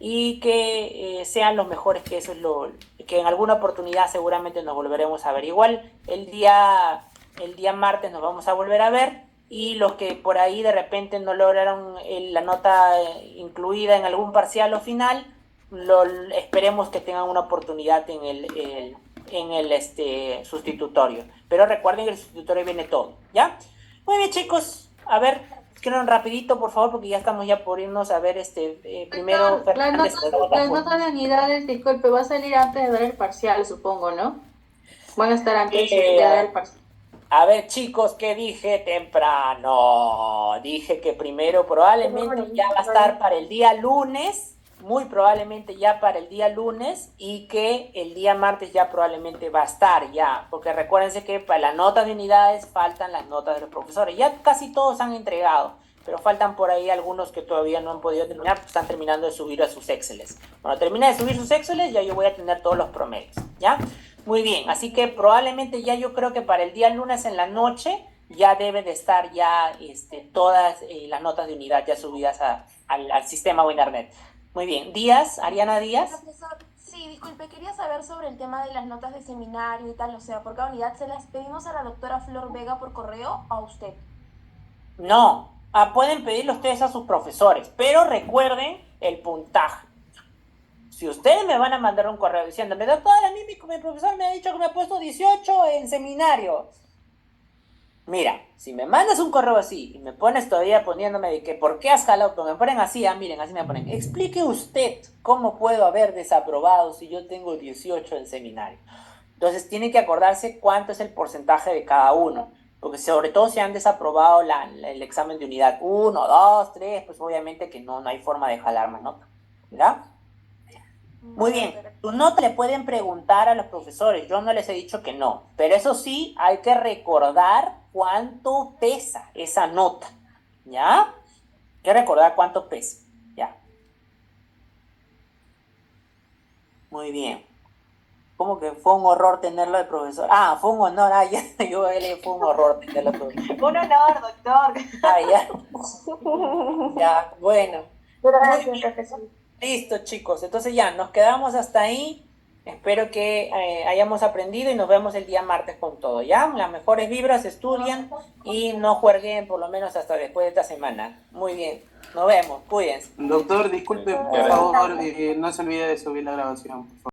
S1: y que sean los mejores, que eso es que en alguna oportunidad seguramente nos volveremos a ver. Igual el día martes nos vamos a volver a ver, y los que por ahí de repente no lograron la nota incluida en algún parcial o final, esperemos que tengan una oportunidad en el sustitutorio. Pero recuerden que el sustitutorio viene todo, ¿ya? Muy bien, chicos, a ver, escriban rapidito, por favor, porque ya estamos por irnos a ver primero.
S2: Las notas de unidades, disculpe, va a salir antes de dar el parcial, supongo, ¿no? Van a estar antes de dar el parcial.
S1: A ver, chicos, ¿qué dije temprano? Dije que primero probablemente ya va a estar para el día lunes, muy probablemente ya para el día lunes, y que el día martes ya probablemente va a estar ya, porque recuérdense que para las notas de unidades faltan las notas de los profesores. Ya casi todos han entregado, pero faltan por ahí algunos que todavía no han podido terminar, porque están terminando de subir a sus Exceles. Cuando termine de subir sus Exceles, ya yo voy a tener todos los promedios, ¿ya? Muy bien, así que probablemente ya yo creo que para el día lunes en la noche ya debe de estar ya todas las notas de unidad ya subidas al sistema WinterNet. Muy bien, Díaz, Ariana Díaz.
S7: Profesor, sí, disculpe, quería saber sobre el tema de las notas de seminario y tal, o sea, por cada unidad, ¿se las pedimos a la doctora Flor Vega por correo o a usted?
S1: No, pueden pedirlo ustedes a sus profesores, pero recuerden el puntaje. Si ustedes me van a mandar un correo diciéndome, doctora, a mí mi profesor me ha dicho que me ha puesto 18 en seminario. Mira, si me mandas un correo así y me pones todavía poniéndome de que por qué has jalado, me ponen así, miren, así me ponen. Explique usted cómo puedo haber desaprobado si yo tengo 18 en seminario. Entonces tienen que acordarse cuánto es el porcentaje de cada uno, porque sobre todo si han desaprobado el examen de unidad 1, 2, 3, pues obviamente que no hay forma de jalar más nota, ¿verdad? Muy bien, tu nota le pueden preguntar a los profesores, yo no les he dicho que no, pero eso sí, hay que recordar cuánto pesa esa nota, ¿ya? Hay que recordar cuánto pesa, ¿ya? Muy bien. ¿Cómo que fue un horror tenerlo de profesor? Fue un honor, ya, fue un horror tenerlo de profesor.
S3: Un honor, doctor.
S1: Ya. Ya, bueno.
S3: Gracias, profesor.
S1: Listo, chicos, entonces ya, nos quedamos hasta ahí. Espero que hayamos aprendido y nos vemos el día martes con todo, ¿ya? Las mejores vibras, estudian y no jueguen por lo menos hasta después de esta semana. Muy bien, nos vemos, cuídense.
S6: Doctor, disculpe, por favor, no se olvide de subir la grabación, por favor.